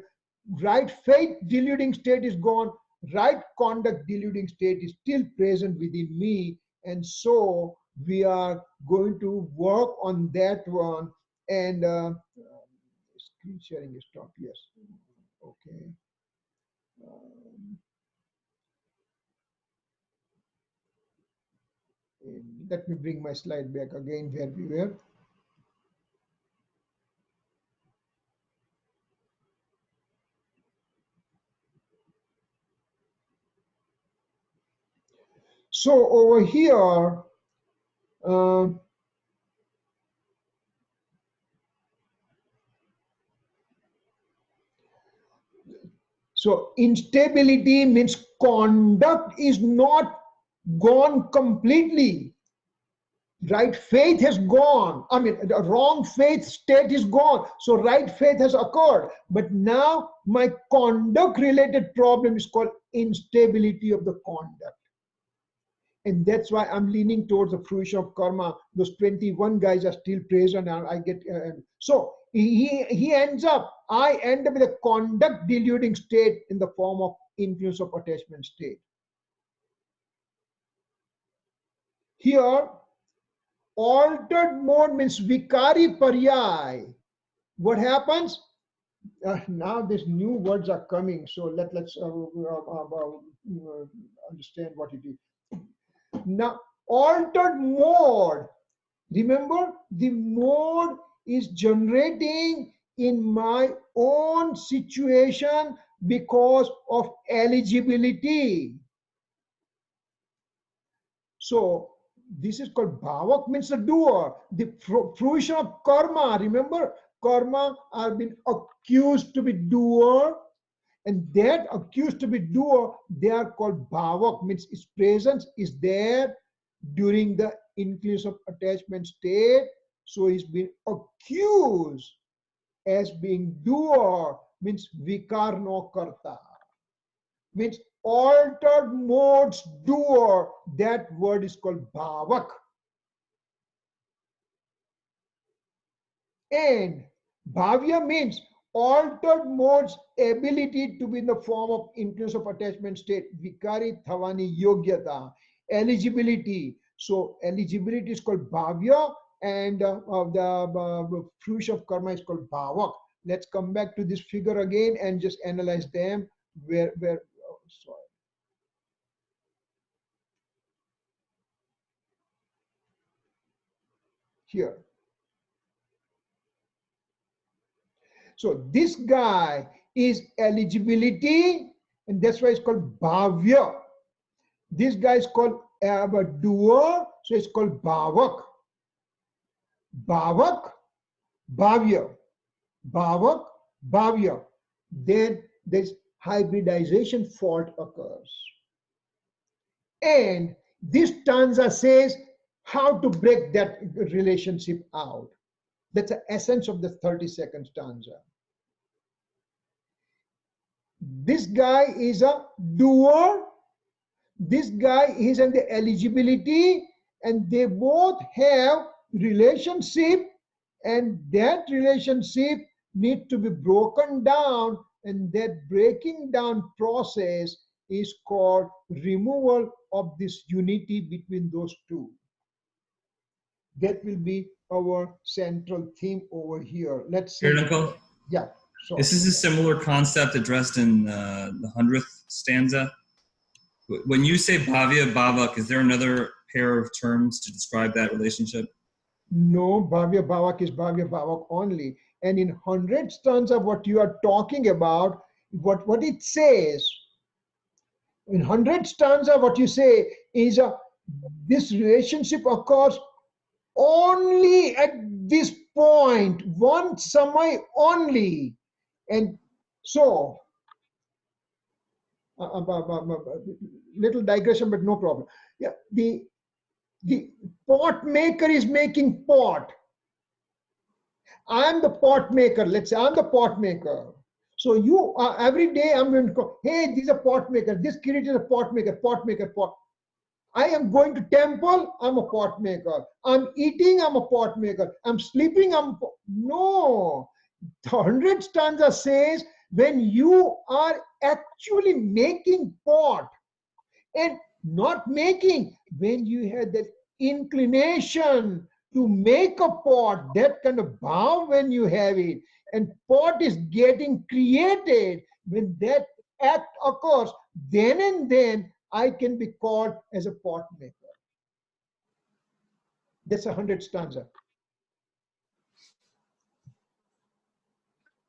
Right faith deluding state is gone. Right conduct deluding state is still present within me. And so we are going to work on that one. And screen sharing is stopped. Yes. Okay. Let me bring my slide back again where we were. So over here, so instability means conduct is not gone completely. Right faith has gone. I mean, the wrong faith state is gone. So right faith has occurred. But now my conduct related problem is called instability of the conduct. And that's why I'm leaning towards the fruition of karma. Those 21 guys are still present, and I get so he ends up. I end up with a conduct deluding state in the form of influence of attachment state. Here, altered mode means vikari paryay. What happens? Now these new words are coming. So let's understand what it is. Now, altered mode. Remember, the mode is generating in my own situation because of eligibility. So this is called bhavak, means the doer. The fruition of karma. Remember, karma are been accused to be doer. And that accused to be doer, they are called bhavak, means its presence is there during the influence of attachment state. So he's been accused as being doer, means vikar no karta, means altered modes doer. That word is called bhavak. And bhavya means altered modes ability to be in the form of influence of attachment state, vikari thavani yogyata, eligibility. So eligibility is called bhavya, and the fruition of karma is called bhavak. Let's come back to this figure again and just analyze them. Sorry. Here. So this guy is eligibility, and that's why it's called bhavya. This guy is called a doer, so it's called bhavak. Bhavak, bhavya. Bhavak, bhavya. Then this hybridization fault occurs. And this stanza says how to break that relationship out. That's the essence of the 32nd stanza. This guy is a doer. This guy is in the eligibility, and they both have relationship, and that relationship needs to be broken down, and that breaking down process is called removal of this unity between those two. That will be our central theme over here. Let's see. Yeah. So this is a similar concept addressed in the 100th stanza. When you say bhavya, bhavak, is there another pair of terms to describe that relationship? No, bhavya, bhavak is bhavya, bhavak only. And in 100 stanza, what you are talking about, what it says, in 100 stanza, what you say is this relationship occurs only at this point, one samay only. And so, little digression, but no problem. Yeah, the pot maker is making pot. I'm the pot maker. Let's say I'm the pot maker. So you every day I'm going to go, hey, this is a pot maker. This Kirit is a pot maker, pot maker, pot. I am going to temple, I'm a pot maker. I'm eating, I'm a pot maker. I'm sleeping, no. The 100 stanza says when you are actually making pot, and not making, when you have that inclination to make a pot, that kind of bhav when you have it, and pot is getting created, when that act occurs, then and then I can be called as a pot maker. That's 100 stanza.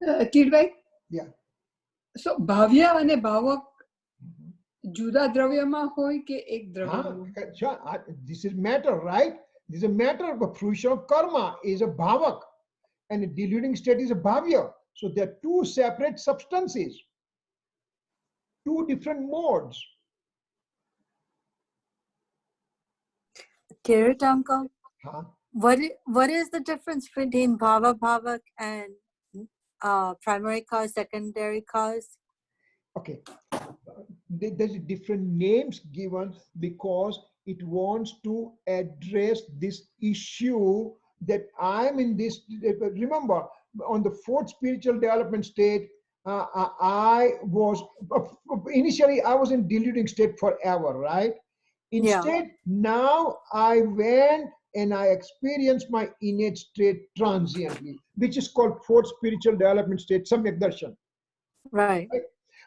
Kirit, Yeah. So bhavya and bhavak juda દ્રવ્યમાં હોય કે એક દ્રવ્યમાં? This is matter, right? This is a matter of a fruition of karma is a bhavak, and a deluding state is a bhavya. So they are two separate substances, two different modes. Kirit uncle, Huh? what is the difference between bhava, bhavak and primary cause, secondary cause? Okay, there's different names given because it wants to address this issue that I'm in this. Remember, on the fourth spiritual development state, I was initially I was in deluding state forever, right? Instead, now I went and I experienced my innate state transiently, which is called fourth spiritual development state, Samyak Darshan. Right.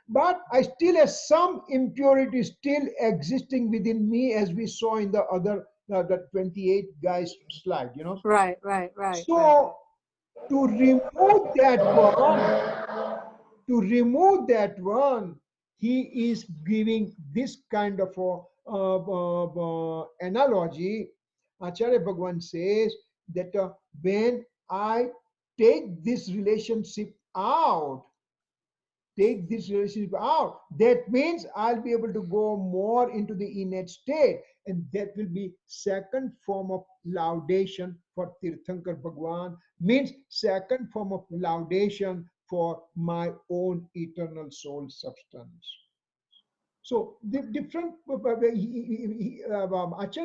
But I still have some impurity still existing within me, as we saw in the other, the 28 guys slide, you know? Right. So to remove that one, he is giving this kind of analogy. Acharya Bhagwan says that when I take this relationship out, that means I'll be able to go more into the innate state, and that will be second form of laudation for Tirthankar Bhagwan, means second form of laudation for my own eternal soul substance. So the different Acharya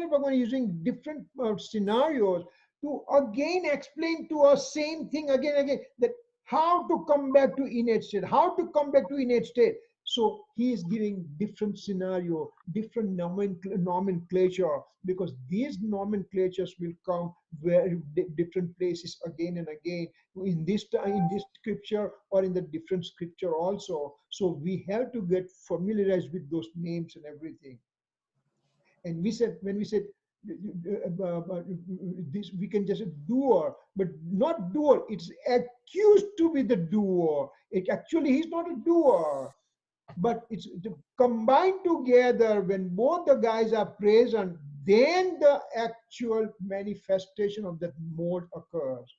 Bhagwan is using different scenarios to again explain to us same thing again, that how to come back to innate state, how to come back to innate state. So he is giving different scenario, different nomenclature, because these nomenclatures will come where different places again and again in this time, in this scripture or in the different scripture also. So we have to get familiarized with those names and everything. And we said, when we said this, we can just say doer, but not doer. It's accused to be the doer. It actually, he's not a doer, but it's combined together. When both the guys are present, then the actual manifestation of that mode occurs.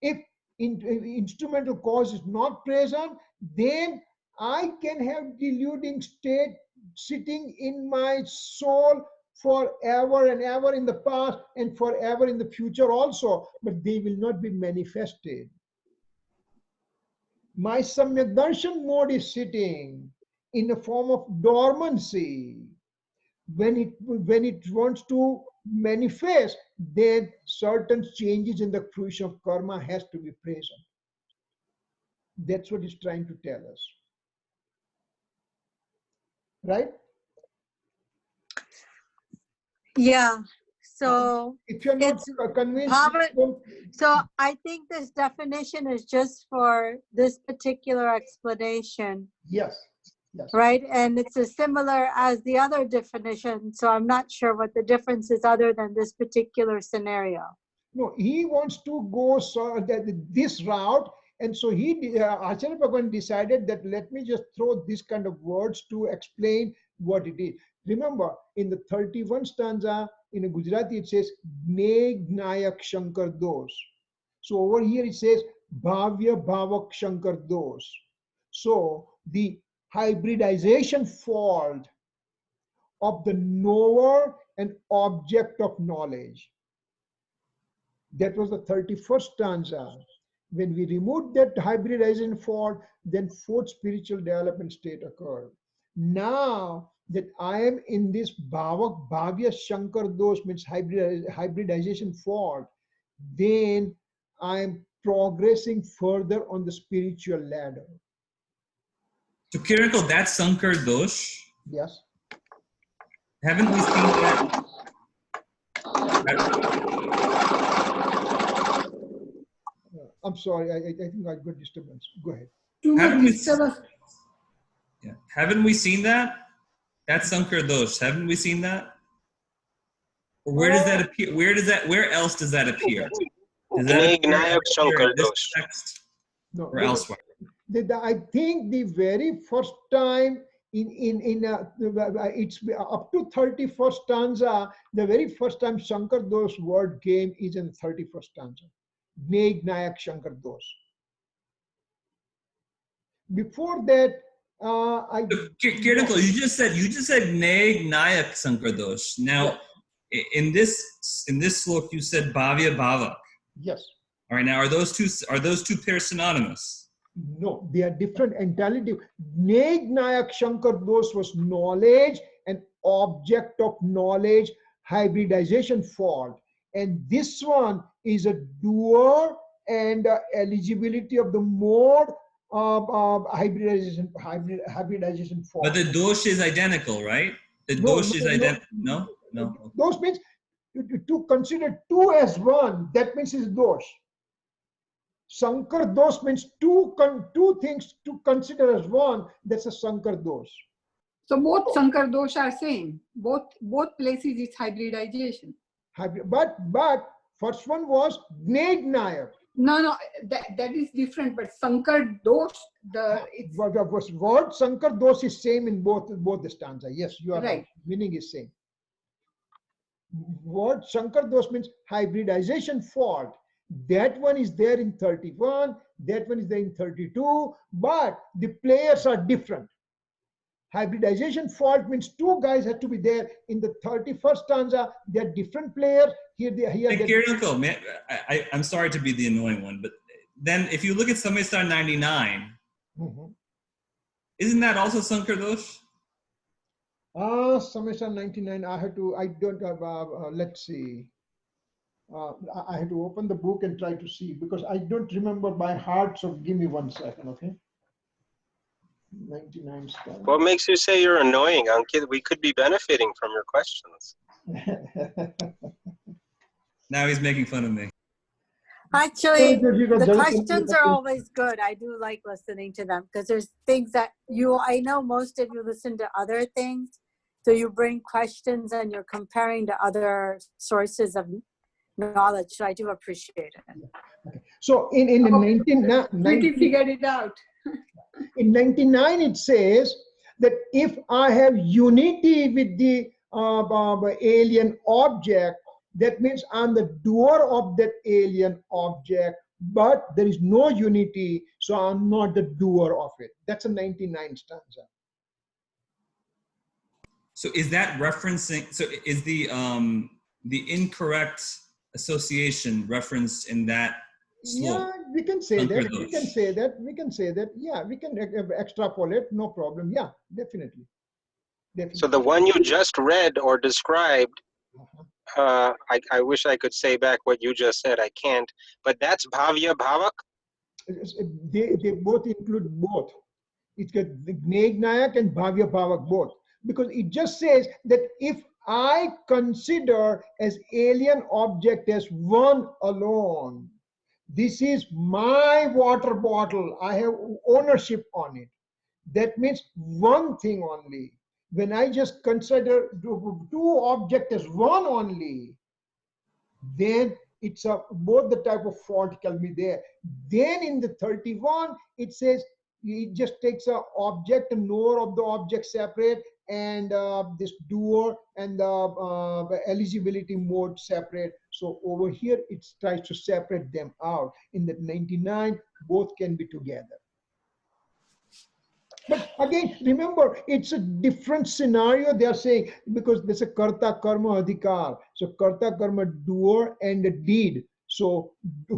If instrumental cause is not present, then I can have deluding state sitting in my soul forever and ever in the past and forever in the future also, but they will not be manifested. My Samyak Darshan mode is sitting in a form of dormancy. When it wants to manifest, then certain changes in the fruition of karma has to be present. That's what it's trying to tell us. Right? Yeah. So if you're not it's convinced, so I think this definition is just for this particular explanation. Yes. Yes. Right? And it's as similar as the other definition. So I'm not sure what the difference is other than this particular scenario. No, he wants to go this route. And so Acharya Bhagavan decided that let me just throw this kind of words to explain what it is. Remember, in the 31 stanza, in a Gujarati, it says, Gneg Nayak Shankar Dos. So over here it says, Bhavya Bhavak Shankar Dos. So the hybridization fault of the knower and object of knowledge. That was the 31st stanza. When we removed that hybridization fault, then fourth spiritual development state occurred. Now that I am in this Bhavya Shankar Dos, means hybridization fault, then I am progressing further on the spiritual ladder. So Kirit, that's Sankar Dosh. Yes. Haven't we seen that? I'm sorry, I think I got disturbance. Go ahead. Haven't we seen that? That's Sankar Dosh. Haven't we seen that? Or where does that appear? Where else does that appear? Does that appear in this text or elsewhere? I think the very first time it's up to 31st stanza, the very first time Shankar Dosh word came is in the 31st stanza. Gneg Nayak Shankar Dosh. Before that, Kirit, you just said Gneg Nayak Shankar Dosh. Now, in this slok, you said Bhavya Bhavak. Yes. All right. Now, are those two pairs synonymous? No, they are different entirely. Gneg Nayak Shankar Dosh was knowledge and object of knowledge hybridization fault, and this one is a doer and eligibility of the mode hybridization fault. But the dosh is identical, right? The dosh is identical. No. Dosh means to consider two as one. That means it's dosh. Sankar Dosh means two things to consider as one. That's a Sankar Dosh. So both Sankar Dosh are same. Both places is hybridization. But first one was Gneg Nayak. No, that is different. But Sankar Dosh, word Sankar Dosh is same in both the stanza. Yes, you are right. Meaning is same. Word Sankar Dosh means hybridization fault. That one is there in 31, that one is there in 32, but the players are different. Hybridization fault means two guys have to be there. In the 31st stanza, they are different players. Kirit, I'm sorry to be the annoying one, but then if you look at Samaysar 99, isn't that also Sankar Dosh? Samaysar 99, let's see. I had to open the book and try to see because I don't remember by heart. So give me 1 second, okay? 99 stanza. What makes you say you're annoying, Ankit? We could be benefiting from your questions. Now he's making fun of me. Actually, the questions are always good. I do like listening to them because there's things that I know most of you listen to other things. So you bring questions and you're comparing to other sources of knowledge. So I do appreciate it. Okay. So in 19 figured it out. In 99, it says that if I have unity with the alien object, that means I'm the doer of that alien object, but there is no unity, so I'm not the doer of it. That's a 99 stanza. So is that referencing, so is the incorrect association referenced in that slope? Yeah, we can say that. We can say that. We can say that. Yeah, we can extrapolate. No problem. Yeah, definitely. So the one you just read or described, I wish I could say back what you just said. I can't. But that's bhavya bhavak? They both include both. It's got the Gnegnayak and bhavya bhavak both. Because it just says that if I consider as alien object as one alone, this is my water bottle, I have ownership on it. That means one thing only. When I just consider two objects as one only, then it's both the type of fault can be there. Then in the 31, it says it just takes an object, a knower of the object separate, and this doer and the eligibility mode separate. So over here, it tries to separate them out. In the 99, both can be together. But again, remember, it's a different scenario they are saying, because there's a karta karma adhikar. So karta karma, doer and a deed. So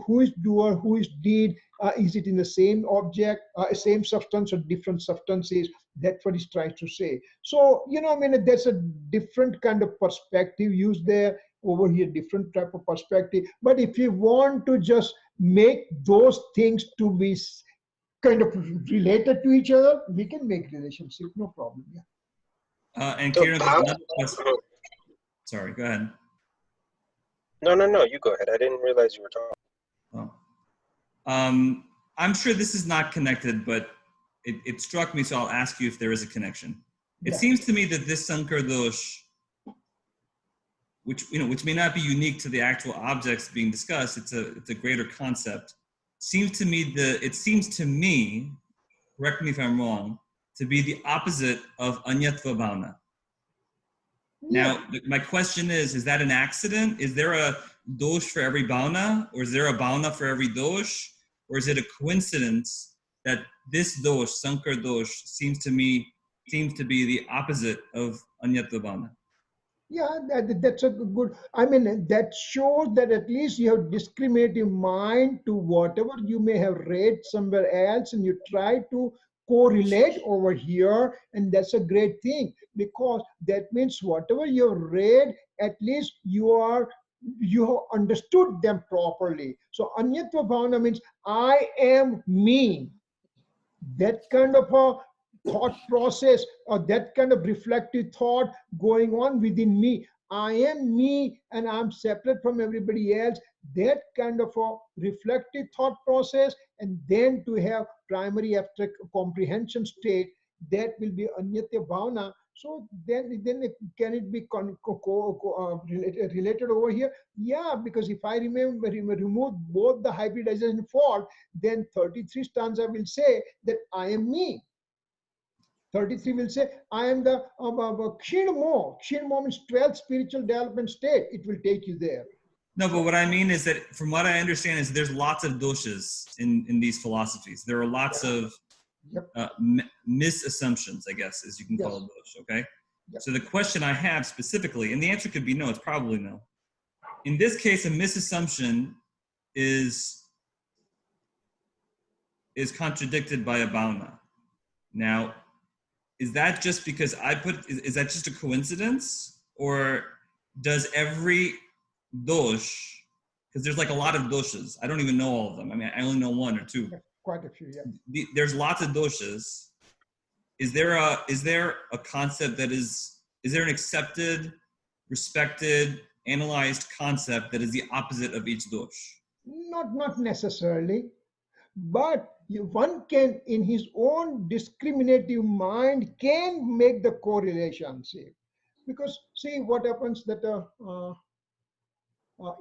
who is doer, who is deed? Is it in the same object, same substance, or different substances? That's what he's trying to say. So, you know, I mean, there's a different kind of perspective used there. Over here, different type of perspective. But if you want to just make those things to be kind of related to each other, we can make relationship, no problem. Yeah. And Kirit, another question. Sorry, go ahead. No, you go ahead. I didn't realize you were talking. Oh. I'm sure this is not connected, but it struck me, so I'll ask you if there is a connection. It seems to me that this Sankar dosh, which may not be unique to the actual objects being discussed, it's a greater concept. It seems to me, correct me if I'm wrong, to be the opposite of anyatva bhavna. Now, my question is that an accident? Is there a dosh for every bhavna, or is there a bhavna for every dosh? Or is it a coincidence that this dosh, Sankar dosh, seems to be the opposite of anyatva bhavna? Yeah, that's a good, I mean, that shows that at least you have discriminative mind to whatever you may have read somewhere else, and you try to correlate over here, and that's a great thing, because that means whatever you've read, at least you have understood them properly. So anyatva bhavana means I am me. That kind of a thought process, or that kind of reflective thought going on within me. I am me and I'm separate from everybody else. That kind of a reflective thought process, and then to have primary abstract comprehension state, that will be anyatva bhavana. So then can it be related over here? Yeah, because if I remove both the hybridization fault, then 33 stanza will say that I am me. 33 will say, I am the Kshinmo. Kshinmo means 12th spiritual development state. It will take you there. No, but what I mean is that from what I understand is there's lots of doshas in these philosophies. There are lots of misassumptions, I guess, as you can call it dosh, okay? So the question I have specifically, and the answer could be no, it's probably no. In this case, a misassumption is contradicted by a bhavna. Now, is that just because is that just a coincidence? Or does every dosh, because there's like a lot of doshas, I don't even know all of them. I mean, I only know one or two. Quite a few, yeah. There's lots of doshas. is there a concept that is there an accepted, respected, analyzed concept that is the opposite of each dosh? Not necessarily, but one can, in his own discriminative mind, can make the correlation. See, because see what happens that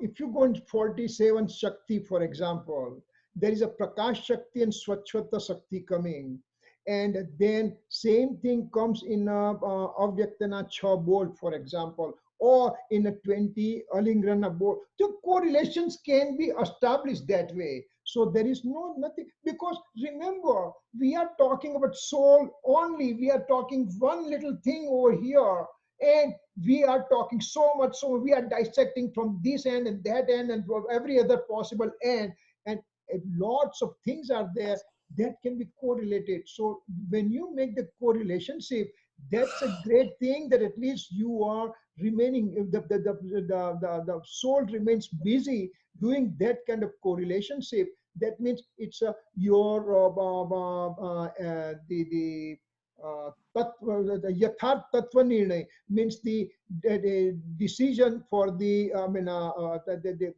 if you go in 47 Shakti, for example, there is a Prakash Shakti and Swachhata Shakti coming. And then same thing comes in Avyaktana Chha Bol, for example, or in a 20 Alingrana Bol. The correlations can be established that way. So there is nothing, because remember, we are talking about soul only. We are talking one little thing over here. And we are talking so much, so we are dissecting from this end and that end and from every other possible end. And lots of things are there that can be correlated. So when you make the correlationship, that's a great thing, that at least you are remaining, the soul remains busy doing that kind of correlationship. That means it's your the yatharth tattva nirnay, means the decision for the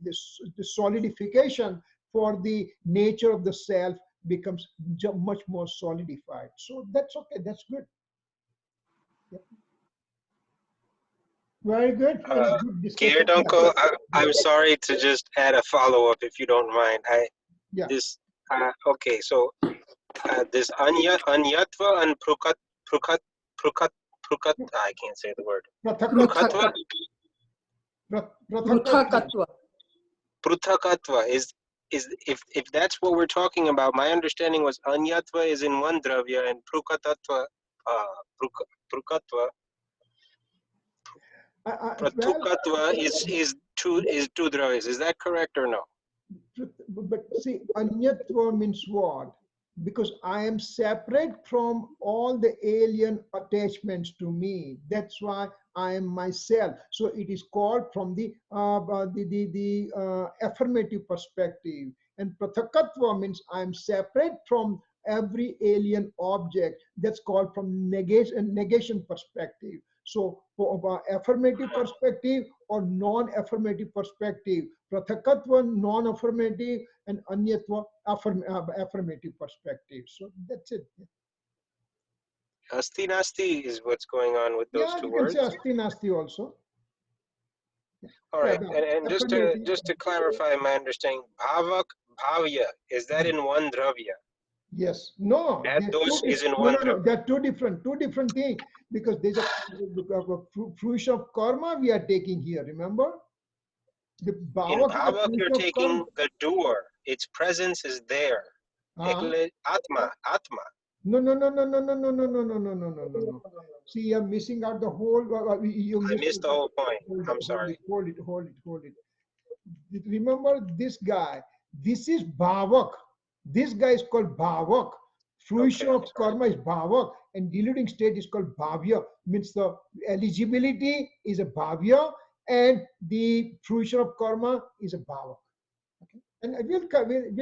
the solidification for the nature of the self becomes much more solidified. So that's okay, that's good. Yep. Very good. Good discussion. Kirit uncle, I'm sorry to just add a follow-up if you don't mind. Okay, so this anyatva and prukat, I can't say the word. Pruthakatva is if that's what we're talking about. My understanding was anyatva is in one dravya and prukatva pratukatva is two dravyas. Is that correct or no? But see, anyatva means what? Because I am separate from all the alien attachments to me. That's why I am myself. So it is called from the affirmative perspective. And prathakatva means I am separate from every alien object. That's called from negation perspective. So for affirmative perspective or non-affirmative perspective, prathakatva non-affirmative and anyatva affirmative perspective. So that's it. Asti nasti is what's going on with those two words. Yeah, you can say asti nasti also. All right, and just to clarify my understanding, bhavak, bhavya, is that in one dravya? Yes. No. That dosh is in one. No. They're two different things, because there's a fruition of karma we are taking here. Remember, the bhavak you're taking the doer. Its presence is there. Atma. No. See, you're missing out the whole. I missed the whole point. I'm sorry. Hold it. Remember this guy. This is bhavak. This guy is called bhavak. Fruition of karma is bhavak, and deluding state is called bhavya. Means the eligibility is a bhavya, and the fruition of karma is a bhavak. Okay, and we'll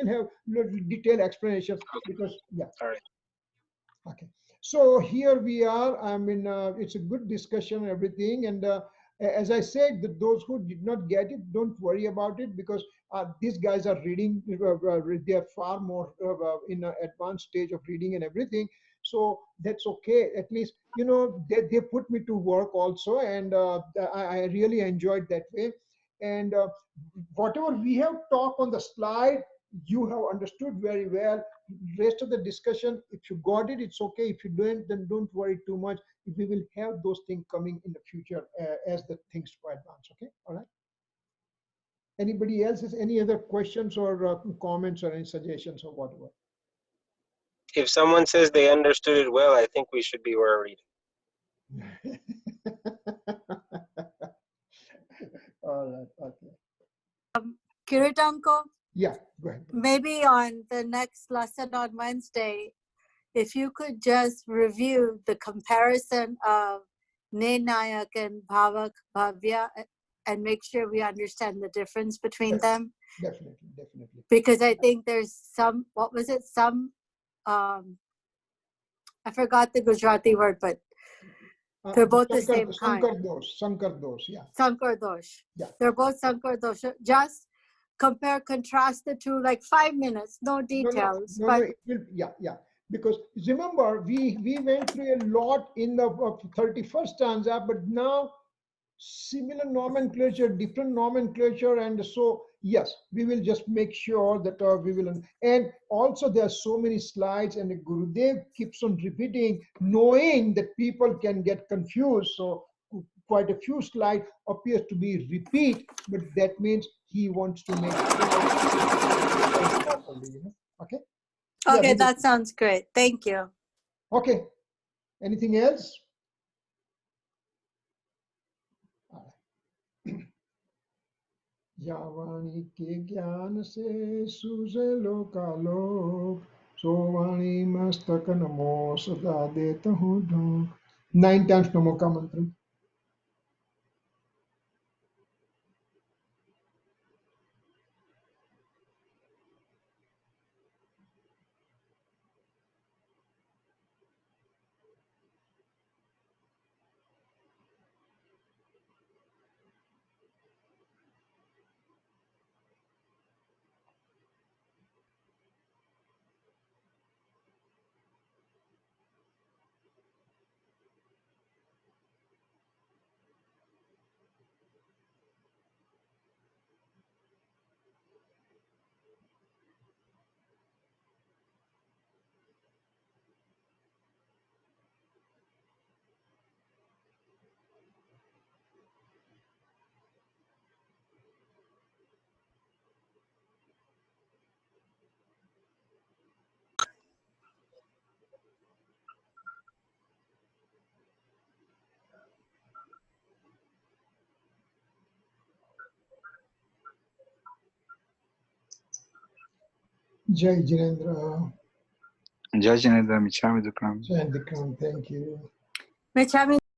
have detailed explanations because All right. Okay, so here we are. I mean, it's a good discussion and everything. And as I said, those who did not get it, don't worry about it, because these guys are reading. They are far more in an advanced stage of reading and everything. So that's okay. At least, you know, they put me to work also. And I really enjoyed that way. And whatever we have talked on the slide, you have understood very well. Rest of the discussion, if you got it, it's okay. If you don't, then don't worry too much. We will have those things coming in the future as the things advance. Okay, all right. Anybody else has any other questions or comments or any suggestions or whatever? If someone says they understood it well, I think we should be worried. All right. Okay. Kirit uncle? Yeah, go ahead. Maybe on the next lesson on Wednesday, if you could just review the comparison of Nirnayak and Bhavak, Bhavya, and make sure we understand the difference between them. Definitely. Because I think there's some, I I forgot the Gujarati word, but they're both the same kind. Sankar dosh, yeah. Sankar dosh. Yeah. They're both Sankar dosh. Just compare, contrast the two, like 5 minutes, no details. No, it will, yeah. Because remember, we went through a lot in the 31st stanza, but now similar nomenclature, different nomenclature, and so yes, we will just make sure that we will. And also, there are so many slides, and Gurudev keeps on repeating, knowing that people can get confused. So quite a few slides appears to be repeat, but that means he wants to make sure properly. Okay. Okay, Yeah, that sounds great. Thank you. Okay. Anything else? यावाणी के ज्ञान से सूझे लोकालोक सोवाणी मस्तक नमो सदा देता हूँ ढूंढ 9 times नमो का मंत्र Jai Jinendra. Jai Jinendra, Michami Dukram. Jai Dikram, thank you. Michami